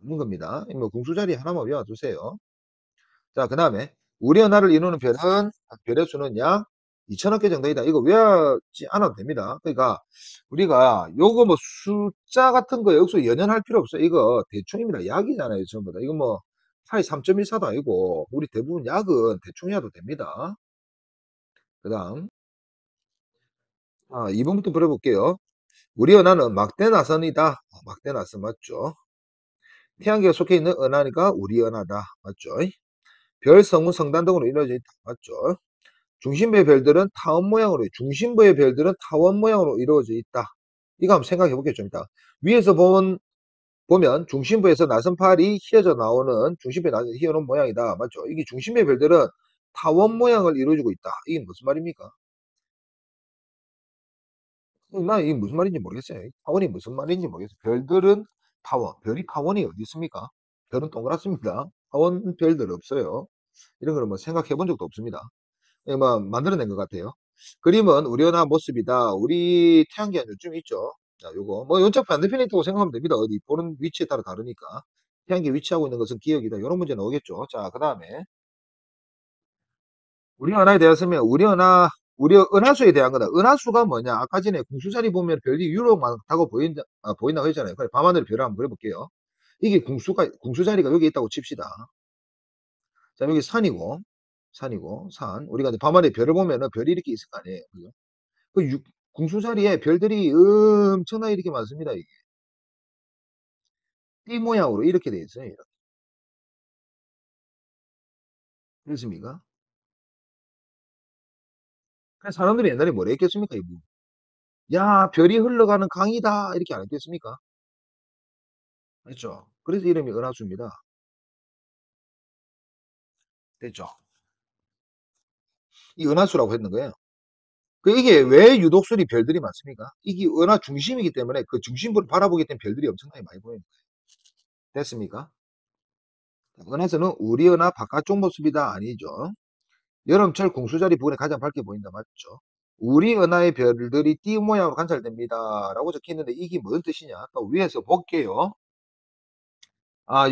있는 겁니다. 뭐 궁수자리 하나만 외워두세요. 자, 그 다음에 우리 은하를 이루는 별의 수는 약 2천억 개 정도이다. 이거 외우지 않아도 됩니다. 그러니까 우리가 요거 뭐 숫자 같은 거 여기서 연연할 필요 없어요. 이거 대충입니다. 약이잖아요. 전부 다. 이거 뭐 파이 3.14도 아니고 우리 대부분 약은 대충 해도 됩니다. 그 다음 2번부터 풀어볼게요. 우리 은하는 막대 나선이다. 막대 나선 맞죠? 태양계에 속해 있는 은하니까 우리 은하다. 맞죠? 별, 성운, 성단 등으로 이루어져 있다. 맞죠? 중심부의 별들은 타원 모양으로 이루어져 있다. 이거 한번 생각해 볼게요. 좀 이따. 위에서 보면 중심부에서 나선팔이 휘어져 나오는 중심부에 휘어놓은 모양이다. 맞죠? 이게 중심부의 별들은 타원 모양을 이루어주고 있다. 이게 무슨 말입니까? 나 이게 무슨 말인지 모르겠어요. 타원이 무슨 말인지 모르겠어요. 별들은 타원, 별이 타원이 어디 있습니까? 별은 동그랗습니다. 타원 별들 없어요. 이런 걸 뭐 생각해 본 적도 없습니다. 예, 뭐 만들어낸 것 같아요. 그림은 우리 은하 모습이다. 우리 태양계 한 요쯤 있죠. 자, 요거 뭐 연착 반대편에 있다고 생각하면 됩니다. 어디 보는 위치에 따라 다르니까. 태양계 위치하고 있는 것은 기억이다. 이런 문제 나오겠죠. 자, 그 다음에 우리 은하에 대해서면 우리 은하수에 대한 거다. 은하수가 뭐냐? 아까 전에 궁수자리 보면 별이 유독 많다고 보인다고 했잖아요. 그래, 밤하늘 별을 한번 그려볼게요. 이게 궁수자리가 여기 있다고 칩시다. 자, 여기 산이고, 우리가 이제 밤하늘에 별을 보면은 별이 이렇게 있을 거 아니에요. 그죠? 궁수자리에 별들이 엄청나게 이렇게 많습니다. 이게. 띠 모양으로 이렇게 돼 있어요. 이렇게. 그렇습니까? 그래서 사람들이 옛날에 뭐라 했겠습니까? 이거. 야, 별이 흘러가는 강이다. 이렇게 안 했겠습니까? 됐죠? 그래서 이름이 은하수입니다. 됐죠? 이 은하수라고 했는 거예요. 이게 왜 유독술이 별들이 많습니까? 이게 은하 중심이기 때문에 그 중심부를 바라보기 때문에 별들이 엄청나게 많이 보이는 거예요. 됐습니까? 은하수는 우리 은하 바깥쪽 모습이다. 아니죠. 여름철 공수자리 부근에 가장 밝게 보인다. 맞죠? 우리 은하의 별들이 띠 모양으로 관찰됩니다. 라고 적혀 있는데 이게 무슨 뜻이냐? 또 위에서 볼게요.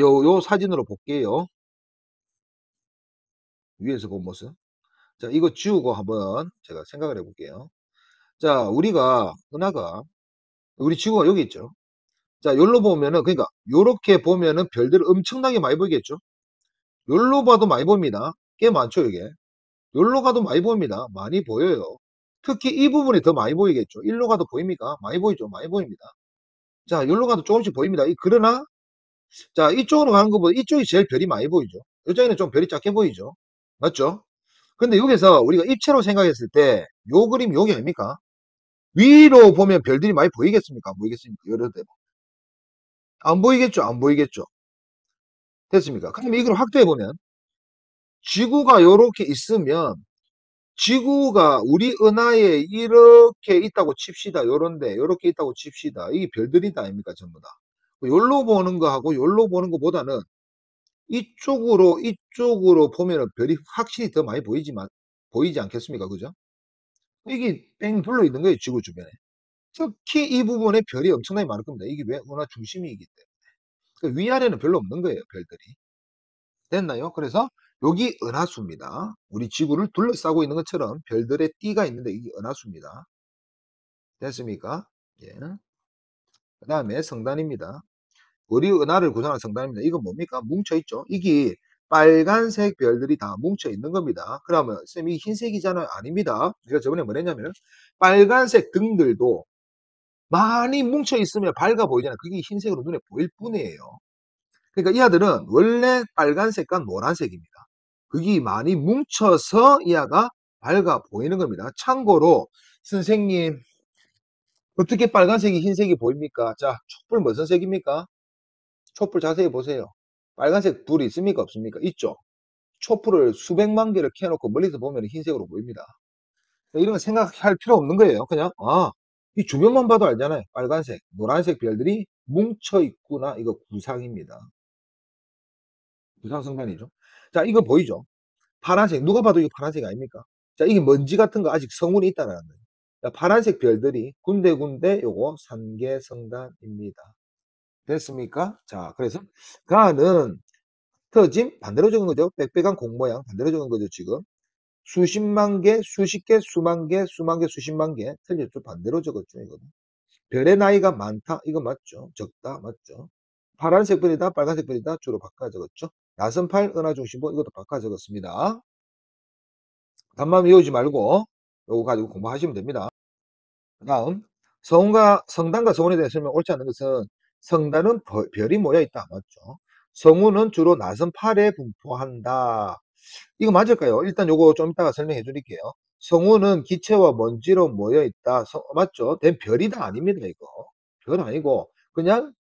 요 사진으로 볼게요. 위에서 본 모습. 자, 이거 지우고 한번 제가 생각을 해볼게요. 자, 은하가, 우리 지구가 여기 있죠. 자, 요로 보면은, 그러니까, 요렇게 보면은 별들을 엄청나게 많이 보이겠죠? 요로 봐도 많이 보입니다. 꽤 많죠, 이게. 요로 가도 많이 보입니다. 많이 보여요. 특히 이 부분이 더 많이 보이겠죠. 일로 가도 보입니까? 많이 보이죠. 많이 보입니다. 자, 요로 가도 조금씩 보입니다. 그러나, 자, 이쪽으로 가는 것보다 이쪽이 제일 별이 많이 보이죠. 이쪽에는 좀 별이 작게 보이죠. 맞죠? 근데 여기서 우리가 입체로 생각했을 때, 요 그림 요게 아닙니까? 위로 보면 별들이 많이 보이겠습니까? 안 보이겠습니까? 여러 대. 안 보이겠죠? 안 보이겠죠? 됐습니까? 그럼 이걸 확대해보면, 지구가 요렇게 있으면, 지구가 우리 은하에 이렇게 있다고 칩시다. 요런데, 요렇게 있다고 칩시다. 이게 별들이다 아닙니까? 전부 다. 요로 보는 거하고 요로 보는 것보다는 이쪽으로 보면은 별이 확실히 더 많이 보이지 않겠습니까? 그죠? 이게 뺑 둘러 있는 거예요. 지구 주변에. 특히 이 부분에 별이 엄청나게 많을 겁니다. 이게 왜? 은하 중심이기 때문에. 그 위아래는 별로 없는 거예요. 별들이. 됐나요? 그래서 여기 은하수입니다. 우리 지구를 둘러싸고 있는 것처럼 별들의 띠가 있는데 이게 은하수입니다. 됐습니까? 예. 그 다음에 성단입니다. 우리 은하를 구성하는 성단입니다. 이건 뭡니까? 뭉쳐있죠? 이게 빨간색 별들이 다 뭉쳐있는 겁니다. 그러면 쌤이 흰색이잖아요. 아닙니다. 제가 저번에 뭐 했냐면 빨간색 등들도 많이 뭉쳐있으면 밝아 보이잖아요. 그게 흰색으로 눈에 보일 뿐이에요. 그러니까 이 아들은 원래 빨간색과 노란색입니다. 그게 많이 뭉쳐서 이 아가 밝아 보이는 겁니다. 참고로 선생님 어떻게 빨간색이 흰색이 보입니까? 자, 촛불 무슨 색입니까? 촛불 자세히 보세요. 빨간색 불이 있습니까? 없습니까? 있죠. 촛불을 수백만 개를 켜놓고 멀리서 보면 흰색으로 보입니다. 이런 거 생각할 필요 없는 거예요. 그냥 이 주변만 봐도 알잖아요. 빨간색, 노란색 별들이 뭉쳐 있구나. 이거 구상입니다. 구상성단이죠. 자, 이거 보이죠? 파란색, 누가 봐도 이거 파란색 아닙니까? 자, 이게 먼지 같은 거 아직 성운이 있다는 거예요. 자, 파란색 별들이 군데군데 요거 산계성단입니다. 됐습니까? 자, 그래서 가는 터짐 반대로 적은 거죠. 빽빽한 공 모양 반대로 적은 거죠, 지금. 수십만 개, 수십 개, 수만 개, 수만 개, 수십만 개. 틀렸죠. 반대로 적었죠, 이거는. 별의 나이가 많다. 이거 맞죠? 적다. 맞죠? 파란색 별이다, 빨간색 별이다. 주로 바꿔 적었죠. 나선팔, 은하중심부 이것도 바꿔 적었습니다. 단만 외우지 말고 요거 가지고 공부하시면 됩니다. 다음 성단과 성운에 대해 설명 옳지 않은 것은 성단은 별이 모여 있다. 맞죠? 성운은 주로 나선팔에 분포한다. 이거 맞을까요? 일단 요거 좀 이따가 설명해 드릴게요. 성운은 기체와 먼지로 모여 있다. 맞죠? 된 별이다 아닙니다. 이거 별 아니고 그냥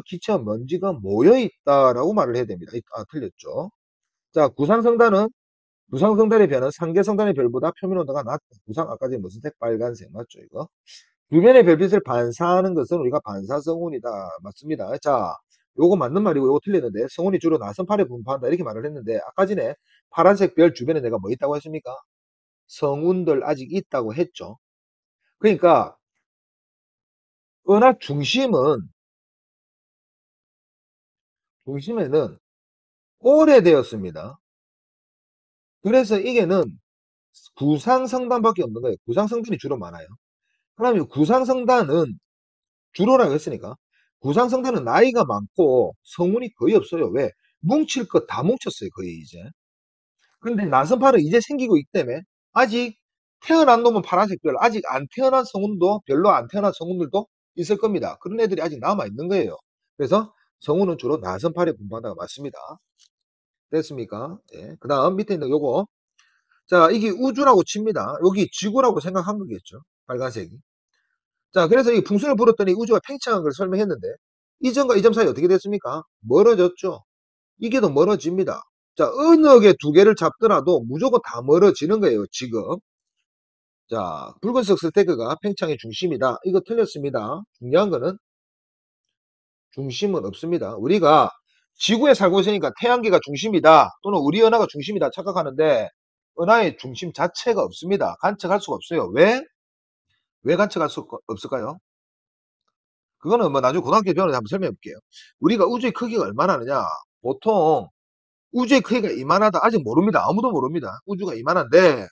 기체와 먼지가 모여 있다라고 말을 해야 됩니다. 틀렸죠? 자, 구상성단의 별은 상계성단의 별보다 표면 온도가 낮다. 구상 아까 전에 무슨 색? 빨간색 맞죠? 이거 주변의 별빛을 반사하는 것은 우리가 반사성운이다. 맞습니다. 자, 요거 맞는 말이고 요거 틀렸는데 성운이 주로 나선팔에 분포한다 이렇게 말을 했는데 아까 전에 파란색 별 주변에 내가 뭐 있다고 했습니까? 성운들 아직 있다고 했죠. 그러니까 은하 중심에는 오래되었습니다. 그래서 이게는 구상성단밖에 없는 거예요. 구상성단이 주로 많아요. 그러면 구상성단은 주로라고 했으니까 구상성단은 나이가 많고 성운이 거의 없어요. 왜? 뭉칠 것 다 뭉쳤어요. 거의 이제. 근데 나선팔은 이제 생기고 있기 때문에 아직 태어난 놈은 파란색 별, 아직 안 태어난 성운도 별로 안 태어난 성운들도 있을 겁니다. 그런 애들이 아직 남아 있는 거예요. 그래서 성운은 주로 나선팔에 분포한다가 맞습니다. 됐습니까? 예. 그 다음 밑에 있는 요거. 자, 이게 우주라고 칩니다. 여기 지구라고 생각한 거겠죠. 빨간색이. 자, 그래서 이 풍선을 불었더니 우주가 팽창한 걸 설명했는데 이 점과 이 점 사이 어떻게 됐습니까? 멀어졌죠. 이게 더 멀어집니다. 자, 어느 게 두 개를 잡더라도 무조건 다 멀어지는 거예요, 지금. 자, 붉은색 스테이크가 팽창의 중심이다. 이거 틀렸습니다. 중요한 거는 중심은 없습니다. 우리가 지구에 살고 있으니까 태양계가 중심이다. 또는 우리 은하가 중심이다 착각하는데 은하의 중심 자체가 없습니다. 관측할 수가 없어요. 왜? 왜 관측할 수 없을까요? 그거는 뭐 나중에 고등학교 배우는 한번 설명해 볼게요. 우리가 우주의 크기가 얼마나 하느냐? 보통 우주의 크기가 이만하다 아직 모릅니다. 아무도 모릅니다. 우주가 이만한데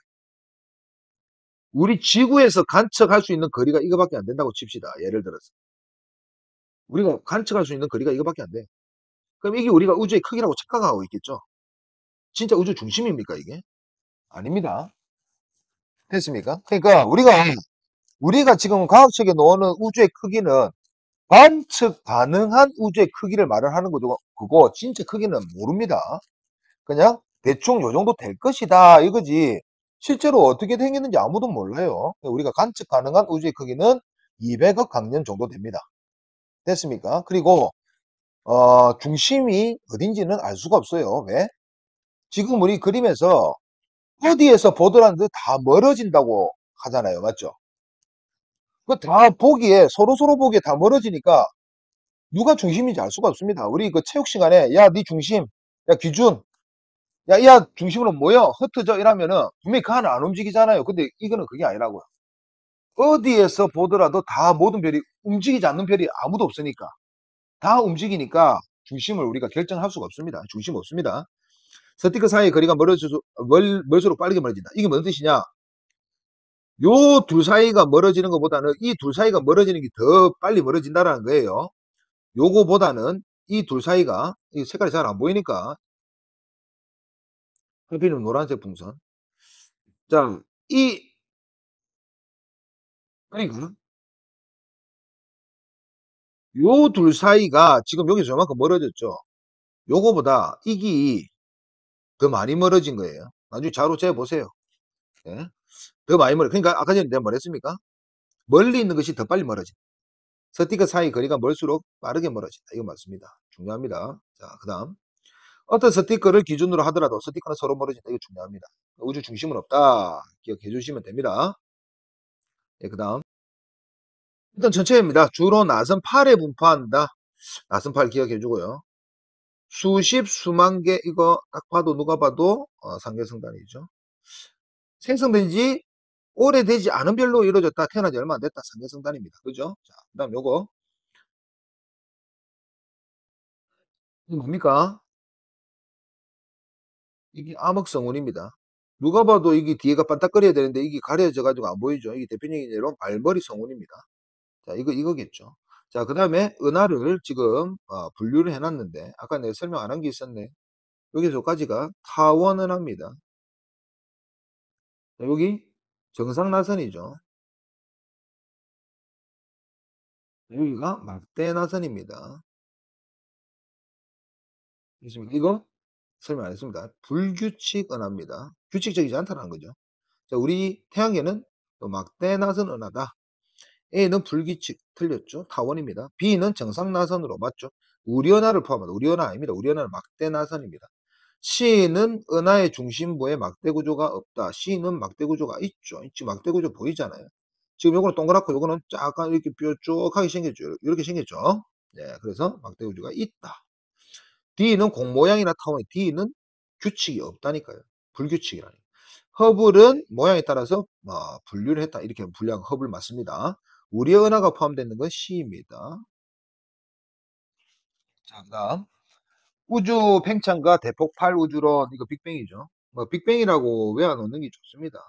우리 지구에서 관측할 수 있는 거리가 이거밖에 안 된다고 칩시다. 예를 들어서 우리가 관측할 수 있는 거리가 이거밖에 안 돼. 그럼 이게 우리가 우주의 크기라고 착각하고 있겠죠? 진짜 우주 중심입니까 이게? 아닙니다. 됐습니까? 그러니까 우리가 지금 과학책에 놓는 우주의 크기는 관측 가능한 우주의 크기를 말을 하는 거죠. 그거 진짜 크기는 모릅니다. 그냥 대충 요 정도 될 것이다 이거지. 실제로 어떻게 생겼는지 아무도 몰라요. 우리가 관측 가능한 우주의 크기는 200억 광년 정도 됩니다. 됐습니까? 그리고 중심이 어딘지는 알 수가 없어요. 왜? 지금 우리 그림에서 어디에서 보더라도 다 멀어진다고 하잖아요. 맞죠? 그 다 보기에 서로 보기에 다 멀어지니까 누가 중심인지 알 수가 없습니다. 우리 그 체육 시간에 야, 네 중심, 야, 기준, 야, 중심으로 모여, 흩어져 이러면은 분명히 그 하나 안 움직이잖아요. 근데 이거는 그게 아니라고요. 어디에서 보더라도 다 모든 별이 움직이지 않는 별이 아무도 없으니까 다 움직이니까 중심을 우리가 결정할 수가 없습니다. 중심 없습니다. 스티커 사이의 거리가 멀수록 빠르게 멀어진다. 이게 무슨 뜻이냐? 요 둘 사이가 멀어지는 것보다는 이 둘 사이가 멀어지는 게 더 빨리 멀어진다는 거예요. 요거보다는 이 둘 사이가 이 색깔이 잘 안 보이니까 하필이면 노란색 풍선. 자, 그러니까 요 둘 사이가 지금 여기서 저만큼 멀어졌죠. 요거보다 이게 더 많이 멀어진 거예요. 나중에 자로 재보세요. 예? 더 많이 그러니까 아까 전에 내가 뭐랬습니까? 멀리 있는 것이 더 빨리 멀어진다. 스티커 사이 거리가 멀수록 빠르게 멀어진다. 이거 맞습니다. 중요합니다. 자, 그 다음. 어떤 스티커를 기준으로 하더라도 스티커는 서로 멀어진다. 이거 중요합니다. 우주 중심은 없다. 기억해 주시면 됩니다. 예, 그 다음. 일단 전체입니다. 주로 나선팔에 분포한다. 나선팔 기억해 주고요. 수십, 수만 개, 이거 딱 봐도 누가 봐도 상계성단이죠. 생성된 지 오래되지 않은 별로 이루어졌다. 태어나지 얼마 안 됐다. 상계성단입니다. 그죠? 자, 그 다음 요거. 이게 뭡니까? 이게 암흑성운입니다. 누가 봐도 이게 뒤에가 반짝거려야 되는데 이게 가려져 가지고 안 보이죠. 이게 대표적인 예로 발머리 성운입니다. 자, 이거겠죠. 자, 그 다음에 은하를 지금 분류를 해놨는데 아까 내가 설명 안 한 게 있었네. 여기서까지가 타원은하입니다. 자, 여기 정상나선이죠. 여기가 막대나선입니다. 있습니까? 이거 설명 안 했습니다. 불규칙 은하입니다. 규칙적이지 않다는 거죠. 자, 우리 태양계는 또 막대나선 은하다. A는 불규칙 틀렸죠. 타원입니다. B는 정상나선으로 맞죠. 우리은하를 포함하다. 우리은하 아닙니다. 우리은하는 막대나선입니다. C는 은하의 중심부에 막대 구조가 없다. C는 막대 구조가 있죠. 지금 막대 구조 보이잖아요. 지금 요거는 동그랗고 요거는 약간 이렇게 뾰족하게 생겼죠. 이렇게 생겼죠. 네, 그래서 막대 구조가 있다. D는 공 모양이나 타원이 D는 규칙이 없다니까요. 불규칙이라니. 허블은 모양에 따라서 분류를 했다. 이렇게 분류한 허블 맞습니다. 우리의 은하가 포함되는 건 C입니다. 자, 그 다음 우주 팽창과 대폭발 우주론 이거 빅뱅이죠. 뭐 빅뱅이라고 외워놓는 게 좋습니다.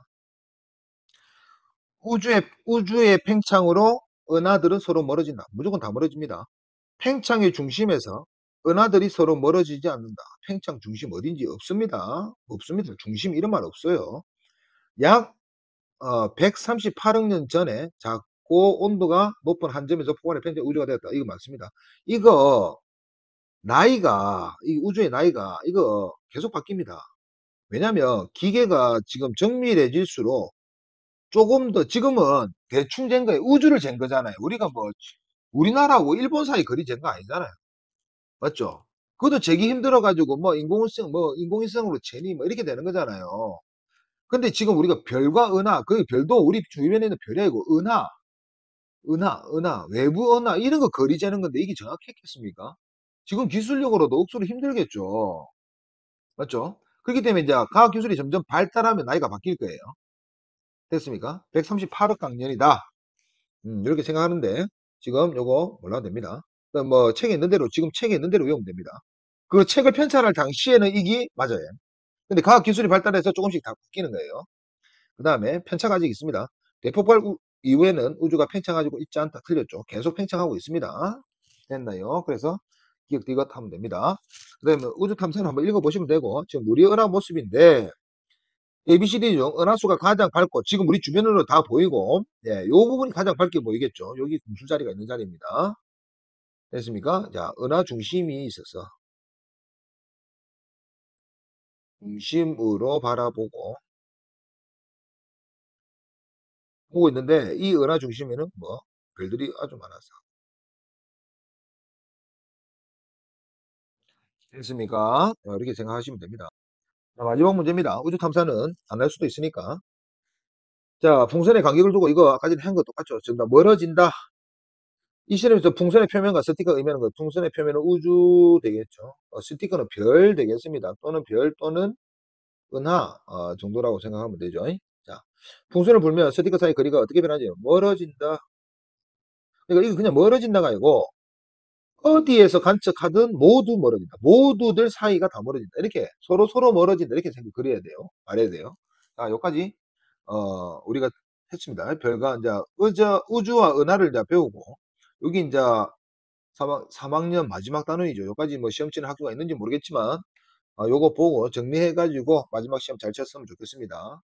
우주의 팽창으로 은하들은 서로 멀어진다. 무조건 다 멀어집니다. 팽창의 중심에서 은하들이 서로 멀어지지 않는다. 팽창 중심 어딘지 없습니다. 없습니다. 중심 이런 말 없어요. 약 138억 년 전에 작고 온도가 높은 한 점에서 폭발해 팽창 우주가 되었다. 이거 맞습니다. 이거 나이가 이 우주의 나이가 이거 계속 바뀝니다. 왜냐면 기계가 지금 정밀해질수록 조금 더 지금은 대충 잰 거예요. 우주를 잰 거잖아요. 우리가 뭐 우리나라하고 일본 사이 거리 잰 거 아니잖아요. 맞죠? 그것도 재기 힘들어 가지고 인공위성으로 재니 뭐 이렇게 되는 거잖아요. 근데 지금 우리가 별과 은하, 그 별도 우리 주변에 있는 별이 아니고 은하, 외부 은하 이런 거 거리 재는 건데 이게 정확했겠습니까? 지금 기술력으로도 억수로 힘들겠죠. 맞죠? 그렇기 때문에 이제 과학 기술이 점점 발달하면 나이가 바뀔 거예요. 됐습니까? 138억 강년이다. 이렇게 생각하는데 지금 요거 몰라도 됩니다. 뭐 책에 있는 대로 지금 책에 있는 대로 외우면 됩니다. 그 책을 편찬할 당시에는 이기 맞아요. 근데 과학 기술이 발달해서 조금씩 다 바뀌는 거예요. 그 다음에 편차가 아직 있습니다. 대폭발 이후에는 우주가 팽창하고 있지 않다. 틀렸죠. 계속 팽창하고 있습니다. 됐나요? 그래서 기억 이것 하면 됩니다. 그 다음에 우주 탐사를 한번 읽어보시면 되고 지금 우리 은하 모습인데 ABCD 중 은하수가 가장 밝고 지금 우리 주변으로 다 보이고 예, 요 부분이 가장 밝게 보이겠죠. 여기 금술자리가 있는 자리입니다. 됐습니까? 자, 은하 중심이 있어서 중심으로 바라보고 보고 있는데 이 은하 중심에는 뭐 별들이 아주 많아서 됐습니까? 이렇게 생각하시면 됩니다. 자, 마지막 문제입니다. 우주 탐사는 안 할 수도 있으니까. 자, 풍선의 간격을 두고 이거 아까 전에 한 거 똑같죠. 정답 멀어진다. 이 시점에서 풍선의 표면과 스티커가 의미하는 것. 풍선의 표면은 우주 되겠죠. 스티커는 별 되겠습니다. 또는 별 또는 은하 정도라고 생각하면 되죠. 자, 풍선을 불면 스티커 사이 거리가 어떻게 변하죠? 멀어진다. 그러니까 이거 그냥 멀어진다가 아니고 어디에서 관측하든 모두 멀어진다. 모두들 사이가 다 멀어진다. 이렇게 서로 멀어진다. 이렇게 생각 그려야 돼요. 말해야 돼요. 자, 여기까지 우리가 했습니다. 별과 이제 우주와 은하를 이제 배우고 여기 이제 3학년 마지막 단원이죠. 여기까지 뭐 시험 치는 학교가 있는지 모르겠지만 요거 보고 정리해 가지고 마지막 시험 잘 쳤으면 좋겠습니다.